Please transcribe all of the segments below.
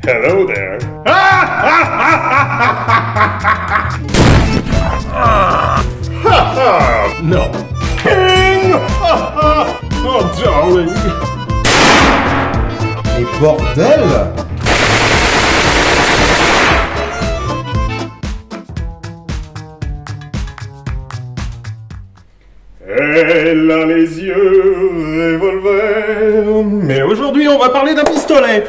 Hello there. No. King! Oh, darling. Mais bordel! Elle a les yeux revolver. Mais aujourd'hui, on va parler d'un pistolet.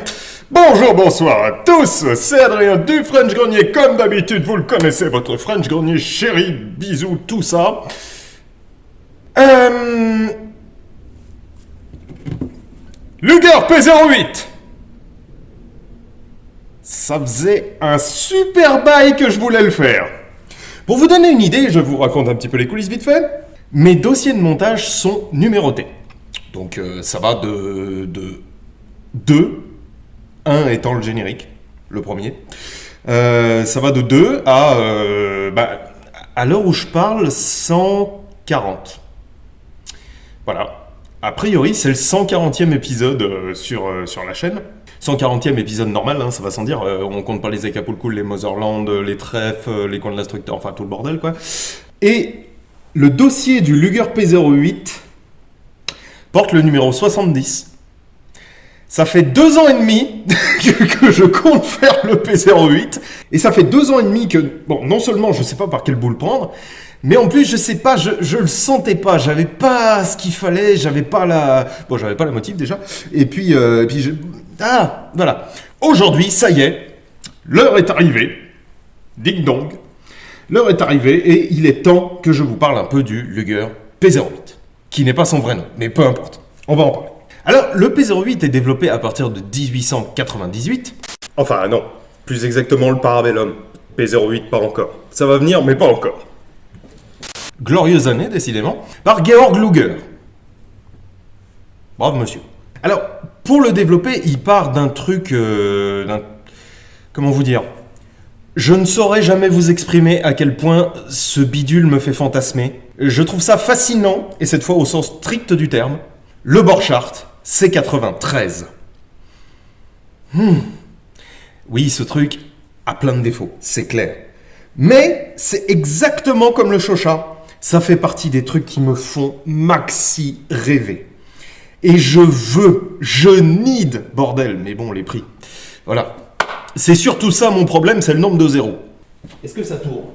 Bonjour, bonsoir à tous, c'est Adrien du French Grenier. Comme d'habitude, vous le connaissez, votre French Grenier chéri, bisous, tout ça. Luger P08. Ça faisait un super bail que je voulais le faire. Pour vous donner une idée, je vous raconte un petit peu les coulisses vite fait. Mes dossiers de montage sont numérotés. Donc ça va de 2, 1 étant le générique, le premier. Ça va de 2 à l'heure où je parle, 140. Voilà. A priori, c'est le 140e épisode sur la chaîne. 140e épisode normal, hein, ça va sans dire. On compte pas les Acapulco, les Motherland, les trèfles, les coins de l'instructeur, enfin tout le bordel, quoi. Et le dossier du Luger P08 porte le numéro 70. Ça fait 2 ans et demi que je compte faire le P08. Et ça fait 2 ans et demi que, bon, non seulement je sais pas par quel bout le prendre, mais en plus je sais pas, je le sentais pas, j'avais pas ce qu'il fallait, j'avais pas la motive déjà. Et puis voilà. Aujourd'hui, ça y est, l'heure est arrivée. Ding dong. L'heure est arrivée et il est temps que je vous parle un peu du Luger P08, qui n'est pas son vrai nom, mais peu importe, on va en parler. Alors, le P08 est développé à partir de 1898. Enfin, non, plus exactement le Parabellum. P08, pas encore. Ça va venir, mais pas encore. Glorieuse année, décidément, par Georg Luger. Bravo, monsieur. Alors, pour le développer, il part d'un truc... comment vous dire ? Je ne saurais jamais vous exprimer à quel point ce bidule me fait fantasmer. Je trouve ça fascinant, et cette fois au sens strict du terme, le Borchardt C93. Oui, ce truc a plein de défauts, c'est clair. Mais c'est exactement comme le Chauchat. Ça fait partie des trucs qui me font maxi rêver. Et je need, bordel, mais bon, les prix. Voilà. C'est surtout ça mon problème, c'est le nombre de zéros. Est-ce que ça tourne ?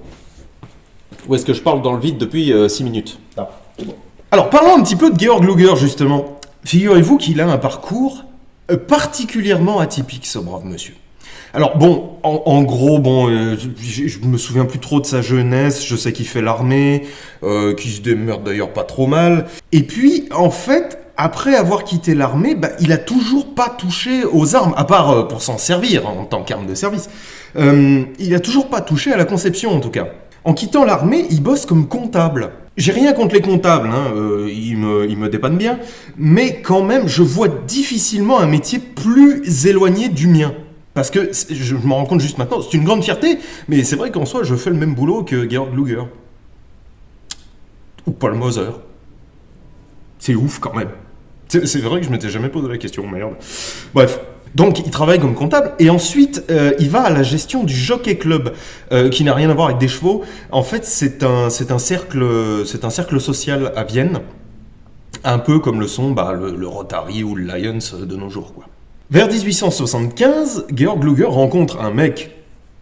Ou est-ce que je parle dans le vide depuis 6 minutes ? Ah, c'est bon. Alors, parlons un petit peu de Georg Luger, justement. Figurez-vous qu'il a un parcours particulièrement atypique, ce brave monsieur. Alors, bon, en gros, je me souviens plus trop de sa jeunesse, je sais qu'il fait l'armée, qu'il se démerde d'ailleurs pas trop mal. Et puis, en fait... Après avoir quitté l'armée, il a toujours pas touché aux armes, à part pour s'en servir en tant qu'arme de service. Il a toujours pas touché à la conception, en tout cas. En quittant l'armée, il bosse comme comptable. J'ai rien contre les comptables, hein, ils me dépannent bien, mais quand même, je vois difficilement un métier plus éloigné du mien. Parce que, je m'en rends compte juste maintenant, c'est une grande fierté, mais c'est vrai qu'en soi, je fais le même boulot que Georg Luger. Ou Paul Moser. C'est ouf quand même. C'est vrai que je m'étais jamais posé la question, merde. Bref, donc il travaille comme comptable et ensuite il va à la gestion du Jockey Club qui n'a rien à voir avec des chevaux. En fait, c'est un cercle social à Vienne, un peu comme le sont le Rotary ou le Lions de nos jours, quoi. Vers 1875, Georg Luger rencontre un mec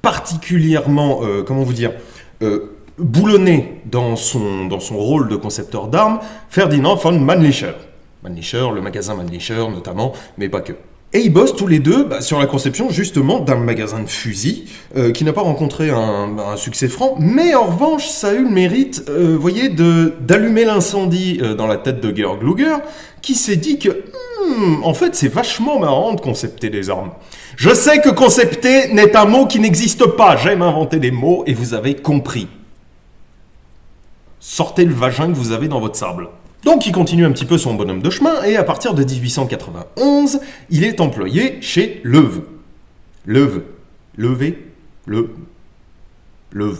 particulièrement, boulonné dans son rôle de concepteur d'armes, Ferdinand von Mannlicher. Mannlicher, le magasin Mannlicher notamment, mais pas que. Et ils bossent tous les deux sur la conception justement d'un magasin de fusils qui n'a pas rencontré un succès franc, mais en revanche ça a eu le mérite, d'allumer l'incendie dans la tête de Georg Luger, qui s'est dit que en fait c'est vachement marrant de concepter des armes. Je sais que concepter n'est un mot qui n'existe pas, j'aime inventer des mots et vous avez compris. Sortez le vagin que vous avez dans votre sable. Donc il continue un petit peu son bonhomme de chemin et à partir de 1891, il est employé chez Loewe. Loewe. Moi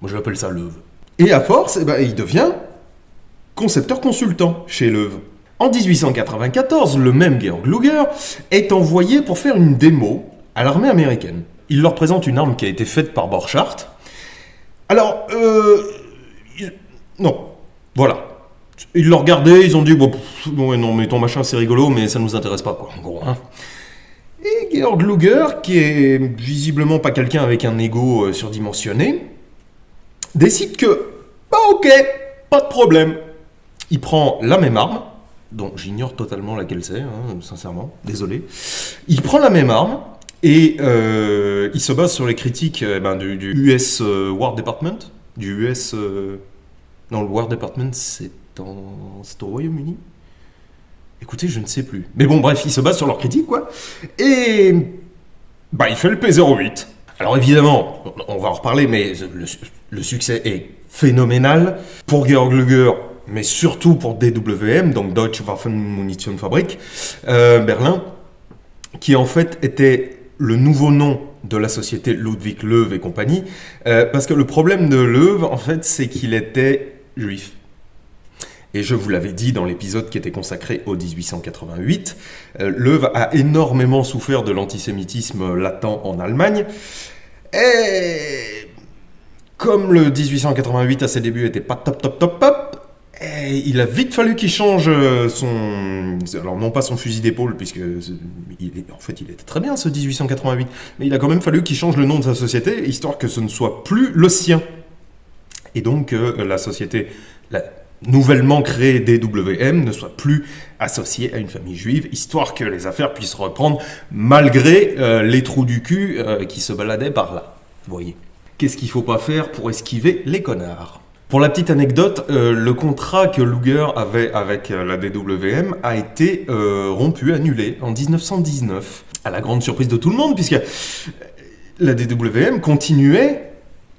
je l'appelle ça Loewe. Et à force, il devient concepteur-consultant chez Loewe. En 1894, le même Georg Luger est envoyé pour faire une démo à l'armée américaine. Il leur présente une arme qui a été faite par Borchardt. Alors, non, voilà. Ils l'ont regardé, ils ont dit, bon, non, mais ton machin c'est rigolo, mais ça nous intéresse pas, quoi, en gros. Hein. Et Georg Luger, qui est visiblement pas quelqu'un avec un ego surdimensionné, décide que, ok, pas de problème. Il prend la même arme, dont j'ignore totalement laquelle c'est, hein, sincèrement, désolé. Il prend la même arme, et il se base sur les critiques du US War Department, du US... Non, le War Department, c'est au Royaume-Uni. Écoutez, je ne sais plus. Mais bon, bref, il se base sur leurs critiques, quoi. Et il fait le P08. Alors évidemment, on va en reparler, mais le succès est phénoménal pour Georg Luger, mais surtout pour DWM, donc Deutsche Waffenmunitionsfabrik, Berlin, qui en fait était le nouveau nom de la société Ludwig Loewe et compagnie, parce que le problème de Loewe, en fait, c'est qu'il était juif. Et je vous l'avais dit dans l'épisode qui était consacré au 1888, Loewe a énormément souffert de l'antisémitisme latent en Allemagne. Et comme le 1888 à ses débuts n'était pas top, il a vite fallu qu'il change alors non pas son fusil d'épaule, puisque en fait il était très bien ce 1888, mais il a quand même fallu qu'il change le nom de sa société, histoire que ce ne soit plus le sien. Et donc la société nouvellement créée DWM ne soit plus associée à une famille juive, histoire que les affaires puissent reprendre malgré les trous du cul qui se baladaient par là. Vous voyez. Qu'est-ce qu'il ne faut pas faire pour esquiver les connards ? Pour la petite anecdote, le contrat que Luger avait avec la DWM a été rompu, annulé en 1919, à la grande surprise de tout le monde, puisque la DWM continuait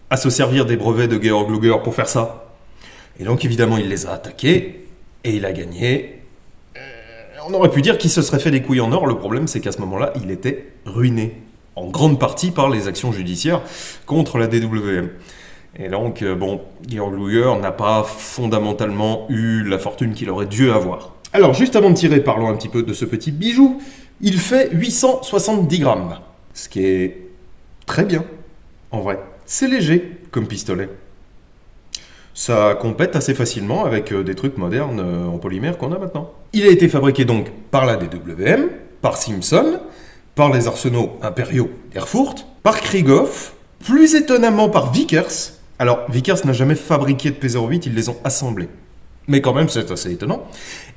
à se servir des brevets de Georg Luger pour faire ça. Et donc évidemment, il les a attaqués, et il a gagné. On aurait pu dire qu'il se serait fait des couilles en or, le problème c'est qu'à ce moment-là, il était ruiné, en grande partie par les actions judiciaires contre la DWM. Et donc, Georg Luger n'a pas fondamentalement eu la fortune qu'il aurait dû avoir. Alors, juste avant de tirer, parlons un petit peu de ce petit bijou. Il fait 870 grammes, ce qui est très bien, en vrai. C'est léger comme pistolet. Ça compète assez facilement avec des trucs modernes en polymère qu'on a maintenant. Il a été fabriqué donc par la DWM, par Simpson, par les arsenaux impériaux d'Erfurt, par Krieghoff, plus étonnamment par Vickers. Alors, Vickers n'a jamais fabriqué de P08, ils les ont assemblés. Mais quand même, c'est assez étonnant.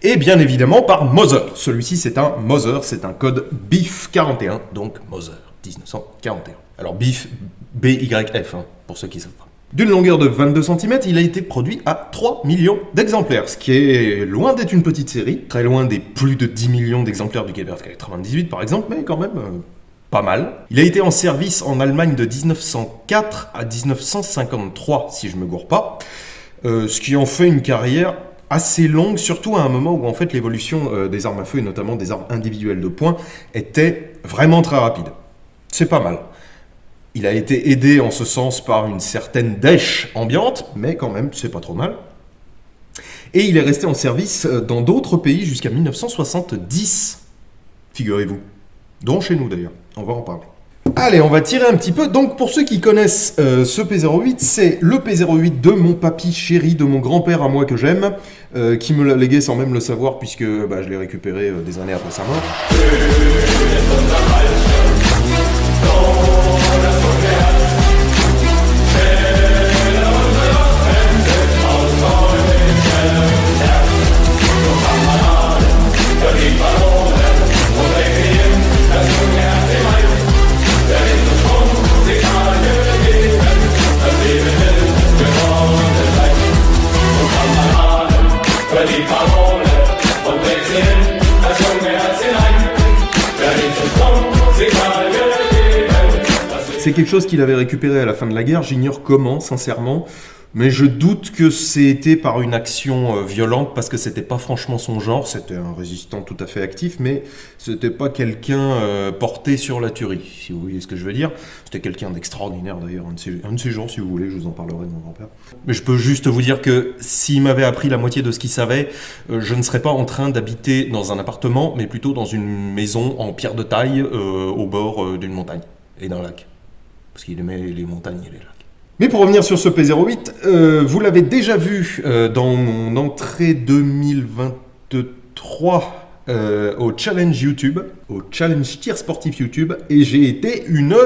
Et bien évidemment par Moser. Celui-ci, c'est un Moser, c'est un code BIF 41, donc Moser, 1941. Alors BIF, BYF, pour ceux qui ne savent pas. D'une longueur de 22 cm, il a été produit à 3 millions d'exemplaires, ce qui est loin d'être une petite série, très loin des plus de 10 millions d'exemplaires du Gewehr 98 par exemple, mais quand même... pas mal. Il a été en service en Allemagne de 1904 à 1953, si je ne me gourre pas, ce qui en fait une carrière assez longue, surtout à un moment où en fait l'évolution des armes à feu, et notamment des armes individuelles de poing, était vraiment très rapide. C'est pas mal. Il a été aidé en ce sens par une certaine dèche ambiante, mais quand même, c'est pas trop mal. Et il est resté en service dans d'autres pays jusqu'à 1970, figurez-vous. Dont chez nous d'ailleurs, on va en parler. Allez, on va tirer un petit peu. Donc pour ceux qui connaissent ce P08, c'est le P08 de mon papy chéri, de mon grand-père à moi que j'aime, qui me l'a légué sans même le savoir, puisque je l'ai récupéré des années après sa mort. C'est quelque chose qu'il avait récupéré à la fin de la guerre, j'ignore comment, sincèrement. Mais je doute que c'était par une action violente parce que c'était pas franchement son genre. C'était un résistant tout à fait actif, mais c'était pas quelqu'un porté sur la tuerie, si vous voyez ce que je veux dire. C'était quelqu'un d'extraordinaire d'ailleurs, un de ces jours, si vous voulez, je vous en parlerai de mon grand-père. Mais je peux juste vous dire que s'il m'avait appris la moitié de ce qu'il savait, je ne serais pas en train d'habiter dans un appartement, mais plutôt dans une maison en pierre de taille au bord d'une montagne et d'un lac. Parce qu'il aimait les montagnes et les lacs. Mais pour revenir sur ce P08, vous l'avez déjà vu dans mon entrée 2023 au challenge YouTube, au challenge tir sportif YouTube, et j'ai été une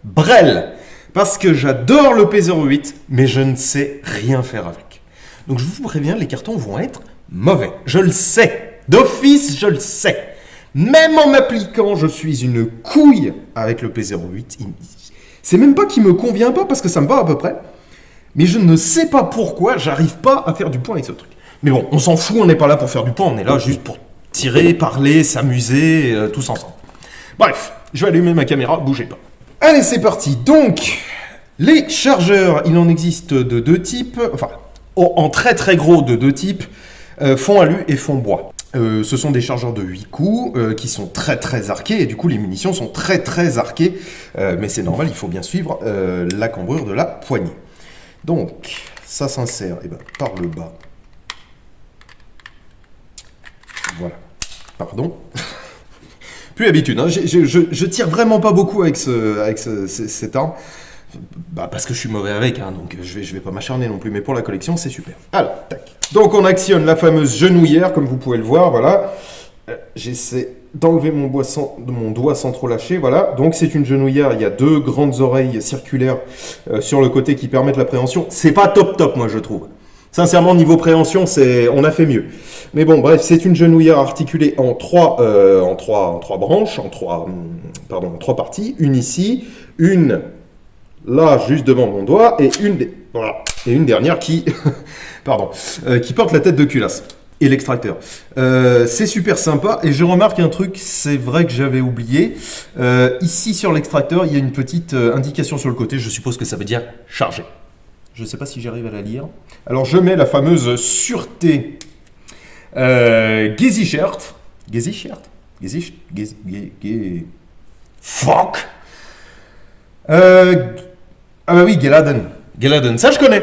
brêle. Parce que j'adore le P08, mais je ne sais rien faire avec. Donc je vous préviens, les cartons vont être mauvais. Je le sais. D'office, je le sais. Même en m'appliquant, je suis une couille avec le P08. C'est même pas qu'il me convient pas parce que ça me va à peu près. Mais je ne sais pas pourquoi j'arrive pas à faire du point avec ce truc. Mais bon, on s'en fout, on n'est pas là pour faire du point, on est là juste pour tirer, parler, s'amuser, tous ensemble. Bref, je vais allumer ma caméra, bougez pas. Allez, c'est parti. Donc, les chargeurs, il en existe de deux types, enfin, en très très gros de deux types, fond alu et fond bois. Ce sont des chargeurs de 8 coups qui sont très très arqués et du coup les munitions sont très très arquées. Mais c'est normal, il faut bien suivre la cambrure de la poignée. Donc ça s'insère par le bas. Voilà. Pardon. Plus habitude, hein. Je tire vraiment pas beaucoup avec cette arme. Bah parce que je suis mauvais avec, hein, donc je vais pas m'acharner non plus, mais pour la collection, c'est super. Alors, tac. Donc on actionne la fameuse genouillère, comme vous pouvez le voir, voilà. J'essaie d'enlever mon doigt sans trop lâcher, voilà. Donc c'est une genouillère, il y a deux grandes oreilles circulaires sur le côté qui permettent la préhension. C'est pas top, moi je trouve. Sincèrement, niveau préhension, on a fait mieux. Mais bon, bref, c'est une genouillère articulée en trois branches, en trois parties. Une ici, une là, juste devant mon doigt, et une dernière qui, qui porte la tête de culasse et l'extracteur. C'est super sympa, et je remarque un truc, c'est vrai que j'avais oublié. Ici, sur l'extracteur, il y a une petite indication sur le côté, je suppose que ça veut dire charger. Je ne sais pas si j'arrive à la lire. Alors, je mets la fameuse sûreté Gezi-Shirt. Fuck. Ah bah oui, Geladen, ça je connais,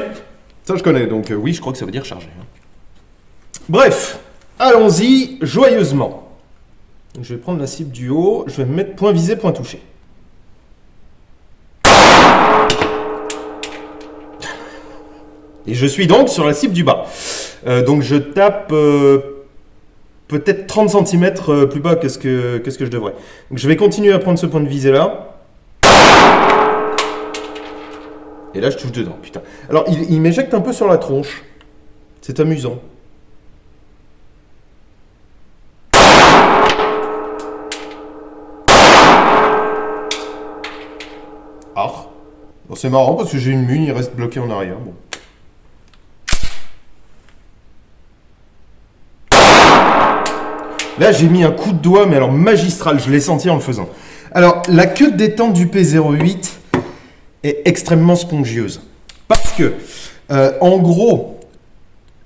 donc oui, je crois que ça veut dire charger. Bref, allons-y joyeusement. Donc, je vais prendre la cible du haut, je vais me mettre point visé, point touché. Et je suis donc sur la cible du bas. Donc je tape peut-être 30 cm plus bas que ce que je devrais. Donc je vais continuer à prendre ce point de visée là. Et là, je touche dedans, putain. Alors, il m'éjecte un peu sur la tronche. C'est amusant. Ah. Bon, c'est marrant parce que j'ai une mune, il reste bloqué en arrière. Bon. Là, j'ai mis un coup de doigt, mais alors magistral. Je l'ai senti en le faisant. Alors, la queue de détente du P08... est extrêmement spongieuse. Parce que, en gros,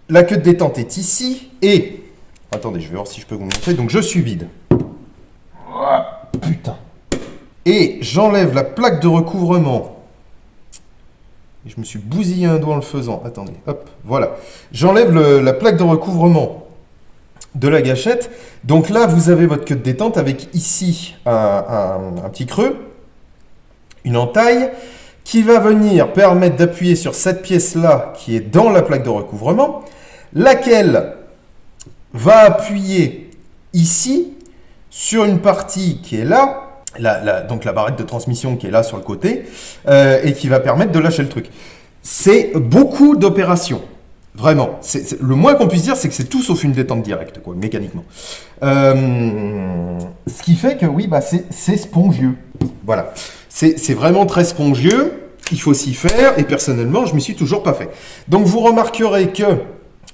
la queue de détente est ici et... Attendez, je vais voir si je peux vous montrer. Donc, je suis vide. Putain. Et j'enlève la plaque de recouvrement. Et je me suis bousillé un doigt en le faisant. Attendez, hop, voilà. J'enlève la plaque de recouvrement de la gâchette. Donc là, vous avez votre queue de détente avec ici un petit creux, une entaille, qui va venir permettre d'appuyer sur cette pièce-là qui est dans la plaque de recouvrement, laquelle va appuyer ici sur une partie qui est là, donc la barrette de transmission qui est là sur le côté, et qui va permettre de lâcher le truc. C'est beaucoup d'opérations. Vraiment. Le moins qu'on puisse dire, c'est que c'est tout sauf une détente directe, quoi, mécaniquement. Ce qui fait que, oui, bah, c'est spongieux. Voilà. C'est vraiment très spongieux, il faut s'y faire, et personnellement, je ne m'y suis toujours pas fait. Donc, vous remarquerez que,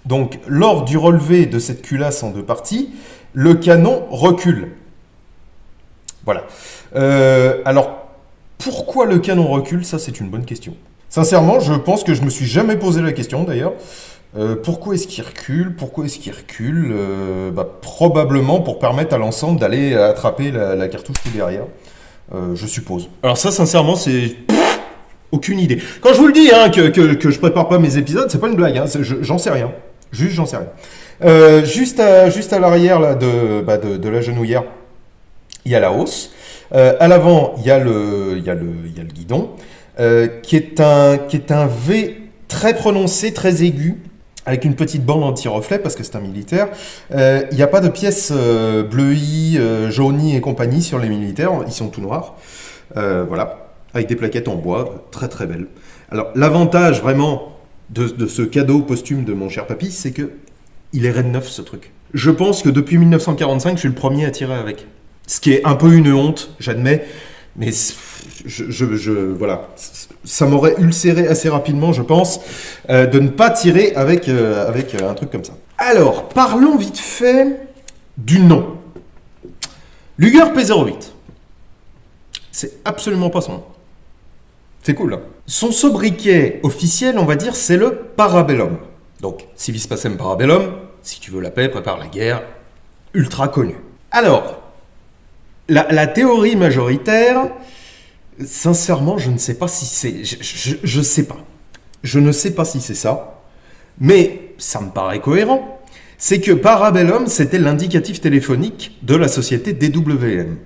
donc, lors du relevé de cette culasse en deux parties, le canon recule. Voilà. Alors, pourquoi le canon recule? Ça, c'est une bonne question. Sincèrement, je pense que je me suis jamais posé la question d'ailleurs. Pourquoi est-ce qu'il recule? Pourquoi est-ce qu'il recule? Probablement pour permettre à l'ensemble d'aller attraper la cartouche qui est derrière. Je suppose. Alors ça, sincèrement, c'est... Aucune idée. Quand je vous le dis, hein, que je prépare pas mes épisodes, c'est pas une blague, hein, j'en sais rien. Juste, j'en sais rien. Juste à l'arrière là, de la genouillère, il y a la hausse. À l'avant, il y a le guidon, qui est un V très prononcé, très aigu, avec une petite bande anti-reflet, parce que c'est un militaire. Il n'y a pas de pièces bleuies, jaunies et compagnie sur les militaires, ils sont tout noirs. Voilà, avec des plaquettes en bois, très très belles. Alors, l'avantage vraiment de ce cadeau posthume de mon cher papy, c'est que il est raide neuf, ce truc. Je pense que depuis 1945, je suis le premier à tirer avec. Ce qui est un peu une honte, j'admets, mais voilà, ça m'aurait ulcéré assez rapidement, je pense, de ne pas tirer avec un truc comme ça. Alors, parlons vite fait du nom. Luger P08. C'est absolument pas son nom. C'est cool, hein. Son sobriquet officiel, on va dire, c'est le Parabellum. Donc, Civis Pacem Parabellum, si tu veux la paix, prépare la guerre, ultra connu. Alors, la théorie majoritaire, sincèrement, je ne sais pas si c'est... Je sais pas. Je ne sais pas si c'est ça, mais ça me paraît cohérent. C'est que Parabellum, c'était l'indicatif téléphonique de la société DWM.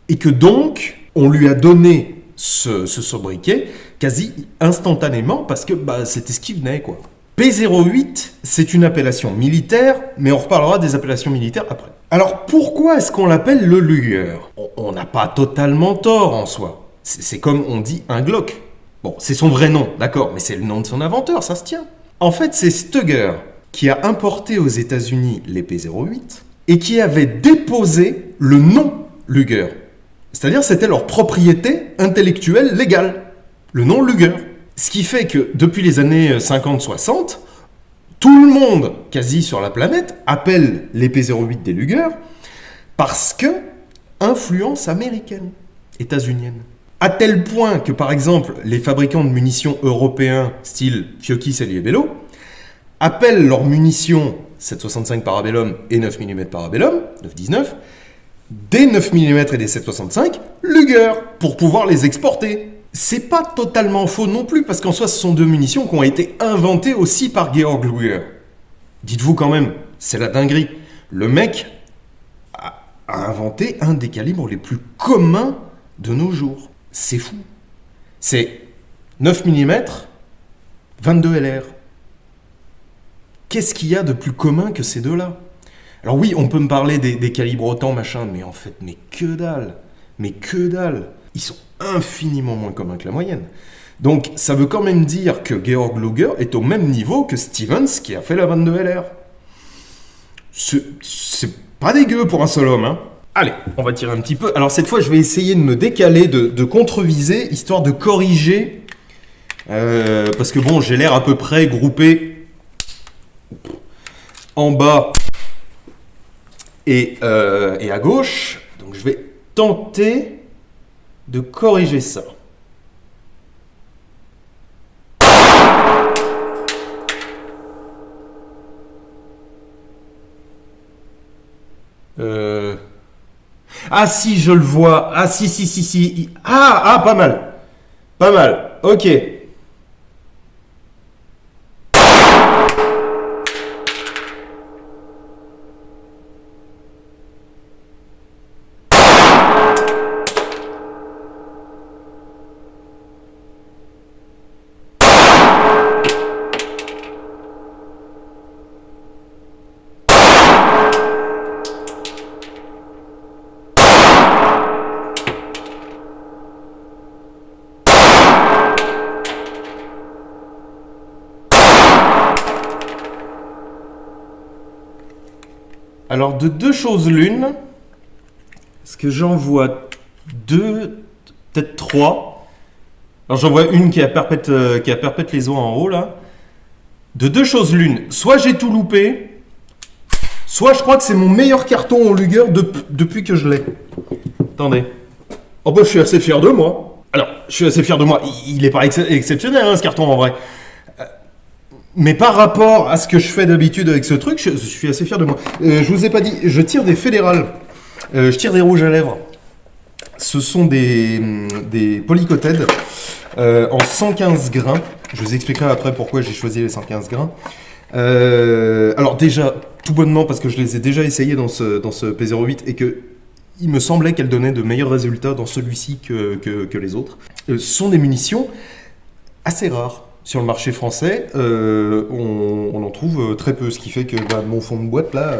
Et que donc, on lui a donné ce sobriquet quasi instantanément parce que c'était ce qui venait, quoi. P08, c'est une appellation militaire, mais on reparlera des appellations militaires après. Alors pourquoi est-ce qu'on l'appelle le Luger? On n'a pas totalement tort en soi. C'est comme on dit un Glock. Bon, c'est son vrai nom, d'accord, mais c'est le nom de son inventeur, ça se tient. En fait, c'est Stugger qui a importé aux États-Unis les P08 et qui avait déposé le nom Luger. C'est-à-dire c'était leur propriété intellectuelle légale, le nom Luger. Ce qui fait que depuis les années 50-60, tout le monde, quasi sur la planète, appelle les P08 des Luger parce que influence américaine, états-unienne. À tel point que, par exemple, les fabricants de munitions européens, style Fiocchi, Salier-Bello, appellent leurs munitions 7,65 Parabellum et 9 mm Parabellum, 9,19, des 9 mm et des 7,65 Luger, pour pouvoir les exporter. C'est pas totalement faux non plus, parce qu'en soi, ce sont deux munitions qui ont été inventées aussi par Georg Luger. Dites-vous quand même, c'est la dinguerie. Le mec a inventé un des calibres les plus communs de nos jours. C'est fou. C'est 9 mm, 22 LR. Qu'est-ce qu'il y a de plus commun que ces deux-là? Alors oui, on peut me parler des calibres autant, machin, mais en fait, mais que dalle. Mais que dalle. Ils sont infiniment moins communs que la moyenne. Donc, ça veut quand même dire que Georg Luger est au même niveau que Stevens qui a fait la 22 LR. C'est pas dégueu pour un seul homme, hein. Allez, on va tirer un petit peu. Alors cette fois, je vais essayer de me décaler, de contre-viser, histoire de corriger. Parce que bon, j'ai l'air à peu près groupé en bas et à gauche. Donc je vais tenter de corriger ça. Ah si, je le vois. Ah si. Ah, pas mal. Pas mal. Ok. Alors, de deux choses l'une, parce que j'en vois deux, peut-être trois. Alors, j'en vois une qui a perpète les os en haut, là. De deux choses l'une, soit j'ai tout loupé, soit je crois que c'est mon meilleur carton au Luger depuis que je l'ai. Attendez. Oh bah, je suis assez fier de moi. Alors, je suis assez fier de moi. Il n'est pas exceptionnel, hein, ce carton, en vrai. Mais par rapport à ce que je fais d'habitude avec ce truc, je suis assez fier de moi. Je vous ai pas dit, je tire des fédérales. Je tire des rouges à lèvres. Ce sont des polycothèdes en 115 grains. Je vous expliquerai après pourquoi j'ai choisi les 115 grains. Alors déjà, tout bonnement, parce que je les ai déjà essayés dans ce P08 et que il me semblait qu'elles donnaient de meilleurs résultats dans celui-ci que les autres. Ce sont des munitions assez rares. Sur le marché français, on en trouve très peu, ce qui fait que mon fond de boîte, là,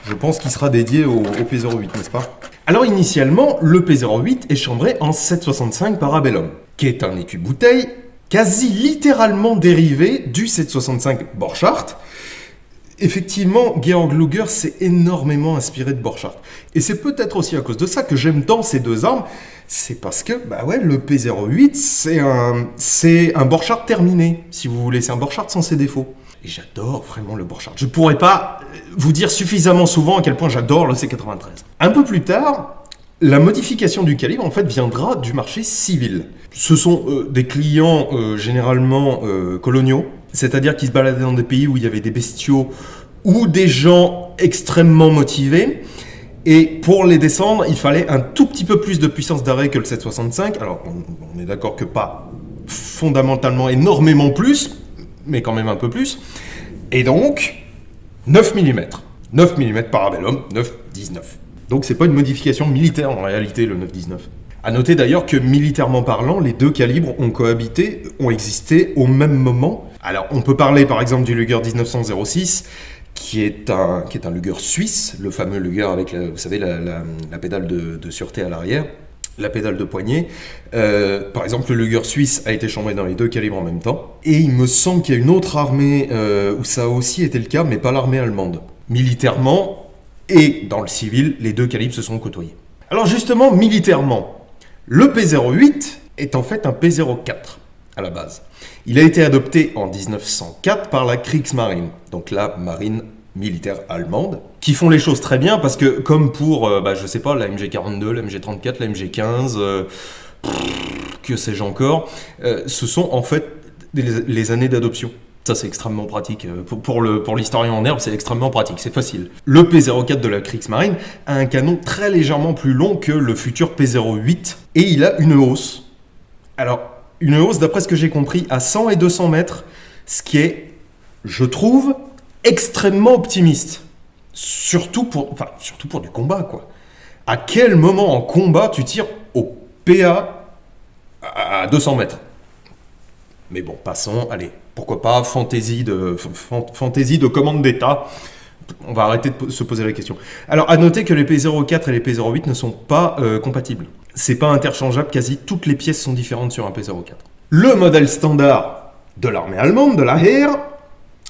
je pense qu'il sera dédié au P08, n'est-ce pas? Alors initialement, le P08 est chambré en 7,65 Parabellum, qui est un écu-bouteille quasi littéralement dérivé du 7,65 Borchardt. Effectivement, Georg Luger s'est énormément inspiré de Borchardt. Et c'est peut-être aussi à cause de ça que j'aime tant ces deux armes. C'est parce que, le P08, c'est un Borchardt terminé, si vous voulez. C'est un Borchardt sans ses défauts. Et j'adore vraiment le Borchardt. Je pourrais pas vous dire suffisamment souvent à quel point j'adore le C93. Un peu plus tard, la modification du calibre, en fait, viendra du marché civil. Ce sont des clients généralement coloniaux, c'est-à-dire qui se baladaient dans des pays où il y avait des bestiaux ou des gens extrêmement motivés. Et pour les descendre, il fallait un tout petit peu plus de puissance d'arrêt que le 7,65. Alors, on est d'accord que pas fondamentalement énormément plus, mais quand même un peu plus. Et donc, 9 mm. 9 mm Parabellum, 9,19. Donc, c'est pas une modification militaire en réalité, le 9,19. À noter d'ailleurs que militairement parlant, les deux calibres ont cohabité, ont existé au même moment. Alors, on peut parler par exemple du Luger 1906, qui est un Luger suisse, le fameux Luger avec, vous savez, la pédale de sûreté à l'arrière, la pédale de poignet. Par exemple, le Luger suisse a été chambré dans les deux calibres en même temps. Et il me semble qu'il y a une autre armée où ça a aussi été le cas, mais pas l'armée allemande. Militairement et dans le civil, les deux calibres se sont côtoyés. Alors justement, militairement, le P08 est en fait un P04 à la base. Il a été adopté en 1904 par la Kriegsmarine, donc la marine militaire allemande, qui font les choses très bien parce que comme pour, je sais pas, la MG42, la MG34, la MG15, que sais-je encore, ce sont en fait les années d'adoption. Ça, c'est extrêmement pratique. Pour l'historien en herbe, c'est extrêmement pratique, c'est facile. Le P04 de la Kriegsmarine a un canon très légèrement plus long que le futur P08 et il a une hausse. Alors, une hausse, d'après ce que j'ai compris, à 100 et 200 mètres, ce qui est, je trouve, extrêmement optimiste. Surtout pour du combat, quoi. À quel moment en combat tu tires au PA à 200 mètres? Mais bon, passons, allez, pourquoi pas, fantaisie de commande d'État. On va arrêter de se poser la question. Alors, à noter que les P04 et les P08 ne sont pas compatibles. C'est pas interchangeable, quasi toutes les pièces sont différentes sur un P04. Le modèle standard de l'armée allemande, de la Heer,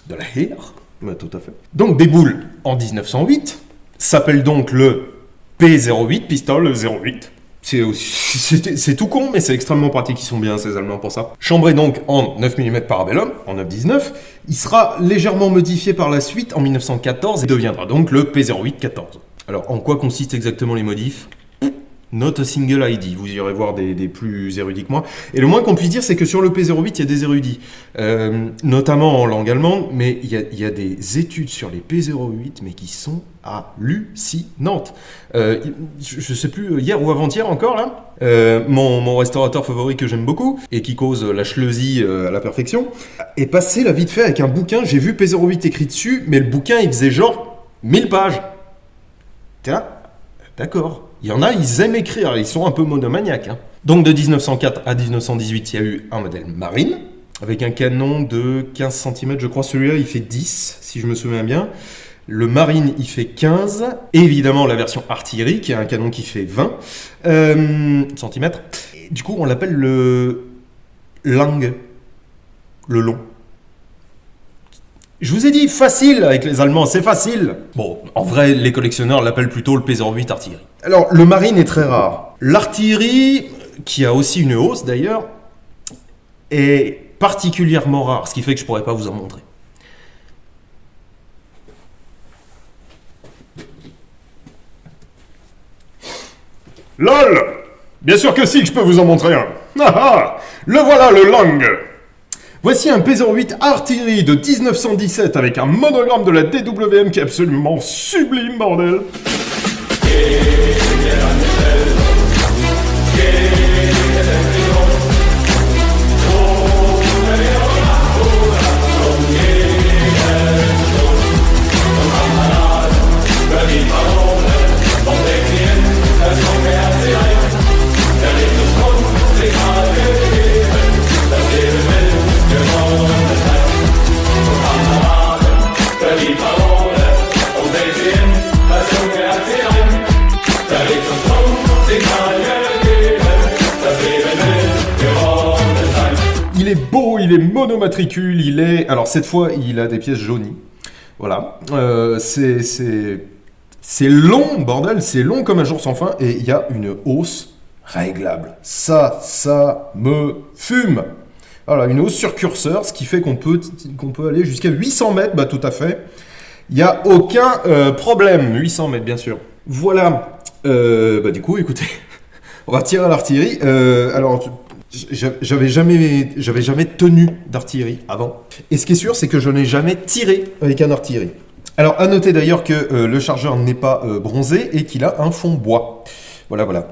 tout à fait. Donc déboule en 1908, s'appelle donc le P08, pistole 08. C'est tout con, mais c'est extrêmement pratique, ils sont bien ces Allemands pour ça. Chambré donc en 9 mm Parabellum, en 9,19, il sera légèrement modifié par la suite en 1914 et deviendra donc le P08-14. Alors en quoi consistent exactement les modifs ? Not a single ID, vous irez voir des plus érudits que moi. Et le moins qu'on puisse dire, c'est que sur le P08, il y a des érudits, notamment en langue allemande, mais il y a des études sur les P08, mais qui sont hallucinantes. Je sais plus, hier ou avant-hier encore, là, mon restaurateur favori que j'aime beaucoup, et qui cause la schleusie à la perfection, est passé là vite fait avec un bouquin, j'ai vu P08 écrit dessus, mais le bouquin, il faisait genre 1000 pages. T'es là ? D'accord. Il y en a, ils aiment écrire, ils sont un peu monomaniaques. Hein. Donc de 1904 à 1918, il y a eu un modèle marine, avec un canon de 15 cm, je crois celui-là il fait 10, si je me souviens bien. Le marine il fait 15, et évidemment la version artillerie, qui a un canon qui fait 20 cm. Du coup on l'appelle le lang, le long. Je vous ai dit, facile avec les Allemands, c'est facile. Bon, en vrai, les collectionneurs l'appellent plutôt le P08 artillerie. Alors, le marine est très rare. L'artillerie, qui a aussi une hausse d'ailleurs, est particulièrement rare, ce qui fait que je pourrais pas vous en montrer. LOL! Bien sûr que si, que je peux vous en montrer un. Ah ah, le voilà le Lang. Voici un P08 artillerie de 1917 avec un monogramme de la DWM qui est absolument sublime, bordel. Il est beau, il est monomatricule, il est... Alors cette fois, il a des pièces jaunies. Voilà. C'est long, bordel, c'est long comme un jour sans fin. Et il y a une hausse réglable. Ça me fume. Voilà, une hausse sur curseur, ce qui fait qu'on peut aller jusqu'à 800 mètres, bah tout à fait. Il n'y a aucun problème. 800 mètres, bien sûr. Voilà. Bah du coup, écoutez, on va tirer à l'artillerie. Alors... J'avais jamais tenu d'artillerie avant. Et ce qui est sûr, c'est que je n'ai jamais tiré avec un artillerie. Alors, à noter d'ailleurs que le chargeur n'est pas bronzé et qu'il a un fond bois. Voilà.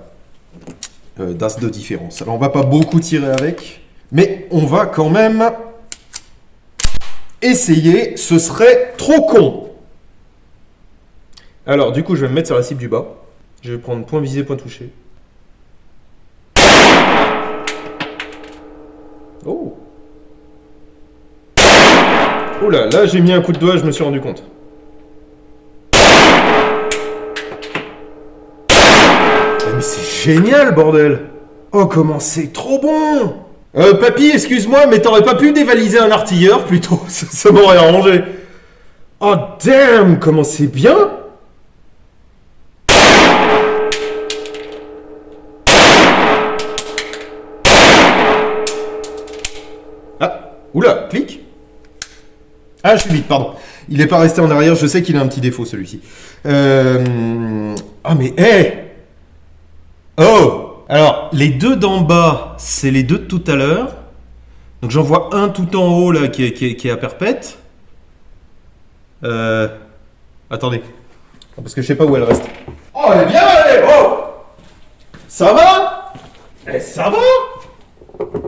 Das de différence. Alors, on va pas beaucoup tirer avec, mais on va quand même essayer. Ce serait trop con. Alors, du coup, je vais me mettre sur la cible du bas. Je vais prendre point visé, point touché. Oh. Oh là, j'ai mis un coup de doigt, je me suis rendu compte. Mais c'est génial, bordel. Oh, comment c'est trop bon. Papy, excuse-moi, mais t'aurais pas pu dévaliser un artilleur plutôt? Ça m'aurait arrangé. Oh, damn, comment c'est bien. Oula, clic. Ah, je suis vite, pardon. Il n'est pas resté en arrière, je sais qu'il a un petit défaut, celui-ci. Ah, mais, Oh. Alors, les deux d'en bas, c'est les deux de tout à l'heure. Donc, j'en vois un tout en haut, là, qui est à perpète. Attendez. Parce que je sais pas où elle reste. Oh, elle est bien, allez. Oh. Ça va? Ça va?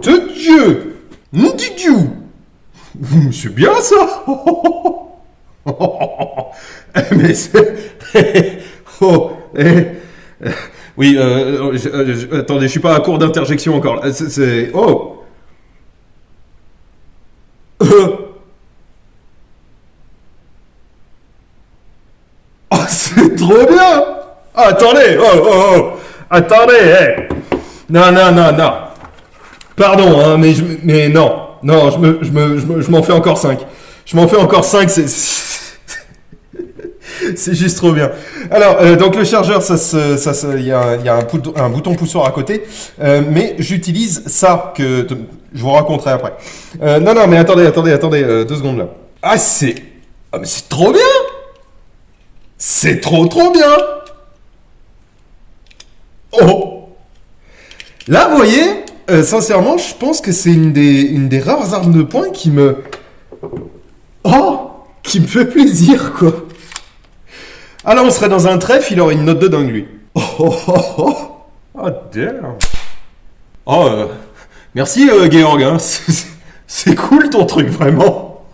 De Dieu. Ndidiou. C'est bien ça. Mais c'est... Oui, attendez, je suis pas à court d'interjection encore. C'est... Oh. Oh, c'est trop bien. Ah, attendez. Oh. Attendez, Non. Pardon, hein, mais non. Non, je m'en fais encore 5. Je m'en fais encore 5, c'est juste trop bien. Alors, donc le chargeur, il y a un bouton poussoir à côté, mais j'utilise ça que je vous raconterai après. Non, mais attendez, 2 secondes là. Ah, mais c'est trop bien. C'est trop bien. Oh. Là, vous voyez, sincèrement, je pense que c'est une des rares armes de poing qui me fait plaisir, quoi. Ah là, on serait dans un trèfle, il aurait une note de dingue, lui. Oh, damn. Oh, merci, Georg, hein. C'est cool, ton truc, vraiment.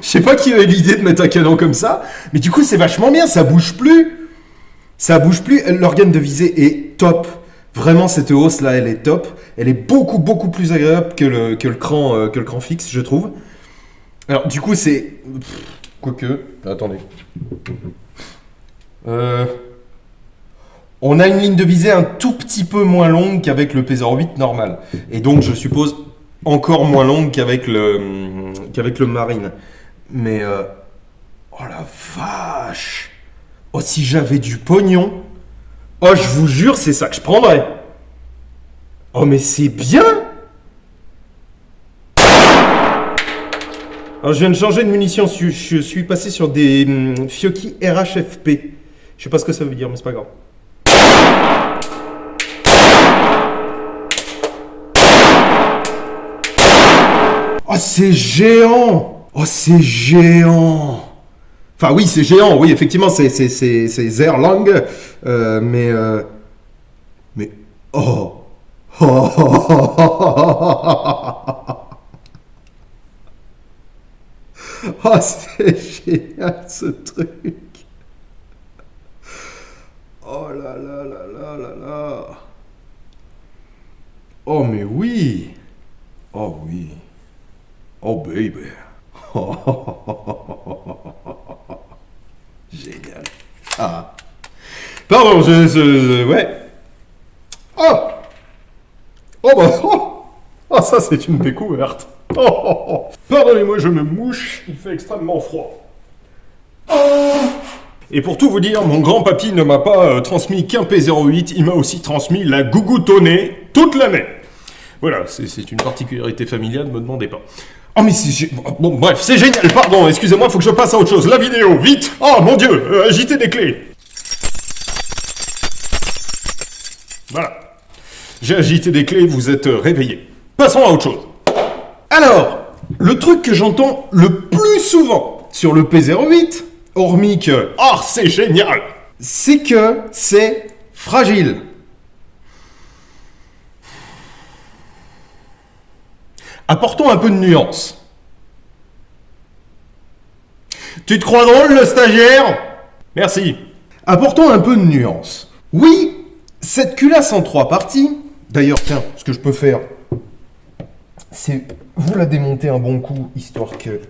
Je sais pas qui a eu l'idée de mettre un canon comme ça, mais du coup, c'est vachement bien, ça bouge plus. L'organe de visée est top. Vraiment, cette hausse-là, elle est top. Elle est beaucoup plus agréable que le cran fixe, je trouve. Alors, du coup, c'est... Quoique... Attendez. On a une ligne de visée un tout petit peu moins longue qu'avec le P08 normal. Et donc, je suppose, encore moins longue qu'avec le Marine. Mais... Oh la vache! Oh, si j'avais du pognon... Oh, je vous jure, c'est ça que je prendrais. Oh, mais c'est bien. Alors, je viens de changer de munitions. Je suis passé sur des Fiocchi RHFP. Je sais pas ce que ça veut dire, mais c'est pas grave. Oh, c'est géant! Oh, c'est géant! Enfin, oui, c'est géant, oui, effectivement, c'est Zerlang, mais... Oh! Oh, c'est génial, ce truc! Oh là là là là là là! Oh, mais oui! Oh oui! Oh, baby! Génial! Ah! Pardon, ouais! Oh! Oh bah, oh, ça c'est une découverte. Pardonnez-moi, je me mouche, il fait extrêmement froid. Et pour tout vous dire, mon grand-papy ne m'a pas transmis qu'un P08, il m'a aussi transmis la gougoutonnée toute l'année. Voilà, c'est une particularité familiale, ne me demandez pas. Oh mais bon, bref, c'est génial, pardon, excusez-moi, faut que je passe à autre chose. La vidéo, vite! Oh mon Dieu, agitez des clés. Voilà. J'ai agité des clés, vous êtes réveillés. Passons à autre chose. Alors, le truc que j'entends le plus souvent sur le P08, hormis que « Ah, c'est génial !» c'est que c'est fragile. Apportons un peu de nuance. Tu te crois drôle, le stagiaire? Merci. Apportons un peu de nuance. Oui, cette culasse en 3 parties... D'ailleurs, tiens, ce que je peux faire, c'est vous la démonter un bon coup, histoire que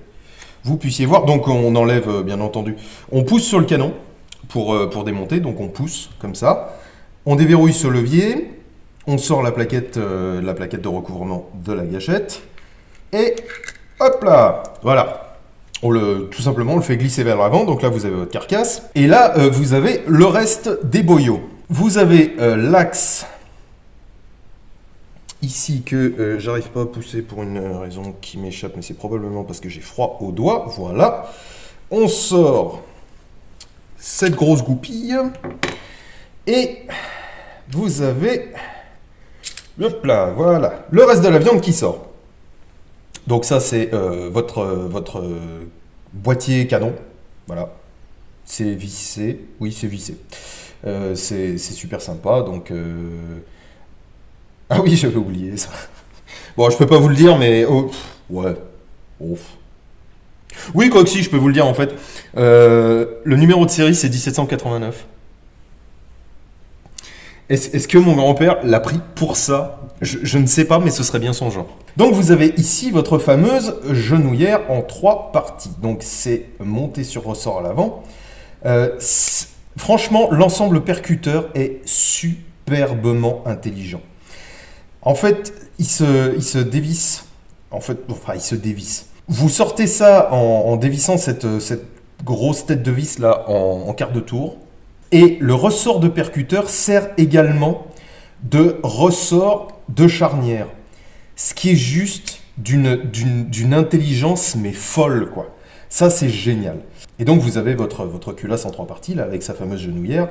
vous puissiez voir. Donc, on enlève, bien entendu. On pousse sur le canon pour démonter. Donc, on pousse comme ça. On déverrouille ce levier. On sort la plaquette de recouvrement de la gâchette. Et hop là, voilà. Tout simplement, on le fait glisser vers l'avant. Donc là, vous avez votre carcasse. Et là, vous avez le reste des boyaux. Vous avez l'axe... ici que j'arrive pas à pousser pour une raison qui m'échappe, mais c'est probablement parce que j'ai froid aux doigts. Voilà. On sort cette grosse goupille. Et vous avez... hop là, voilà. Le reste de la viande qui sort. Donc ça, c'est votre boîtier canon. Voilà. C'est vissé. Oui, c'est vissé. C'est super sympa. Donc... Ah oui, j'avais oublié ça. Bon, je peux pas vous le dire, mais... Oh, ouais. Oh. Oui, quoi que si, je peux vous le dire, en fait. Le numéro de série, c'est 1789. Est-ce que mon grand-père l'a pris pour ça? Je ne sais pas, mais ce serait bien son genre. Donc, vous avez ici votre fameuse genouillère en 3 parties. Donc, c'est monté sur ressort à l'avant. Franchement, l'ensemble percuteur est superbement intelligent. En fait, il se dévisse. Il se dévisse. Vous sortez ça en dévissant cette grosse tête de vis là en quart de tour. Et le ressort de percuteur sert également de ressort de charnière. Ce qui est juste d'une intelligence mais folle, quoi. Ça, c'est génial. Et donc, vous avez votre culasse en 3 parties, là, avec sa fameuse genouillère.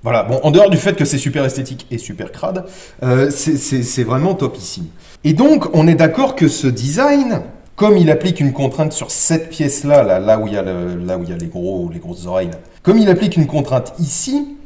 Voilà, bon, en dehors du fait que c'est super esthétique et super crade, c'est vraiment topissime. Et donc, on est d'accord que ce design, comme il applique une contrainte sur cette pièce-là, là où il y a les grosses oreilles, là, comme il applique une contrainte ici,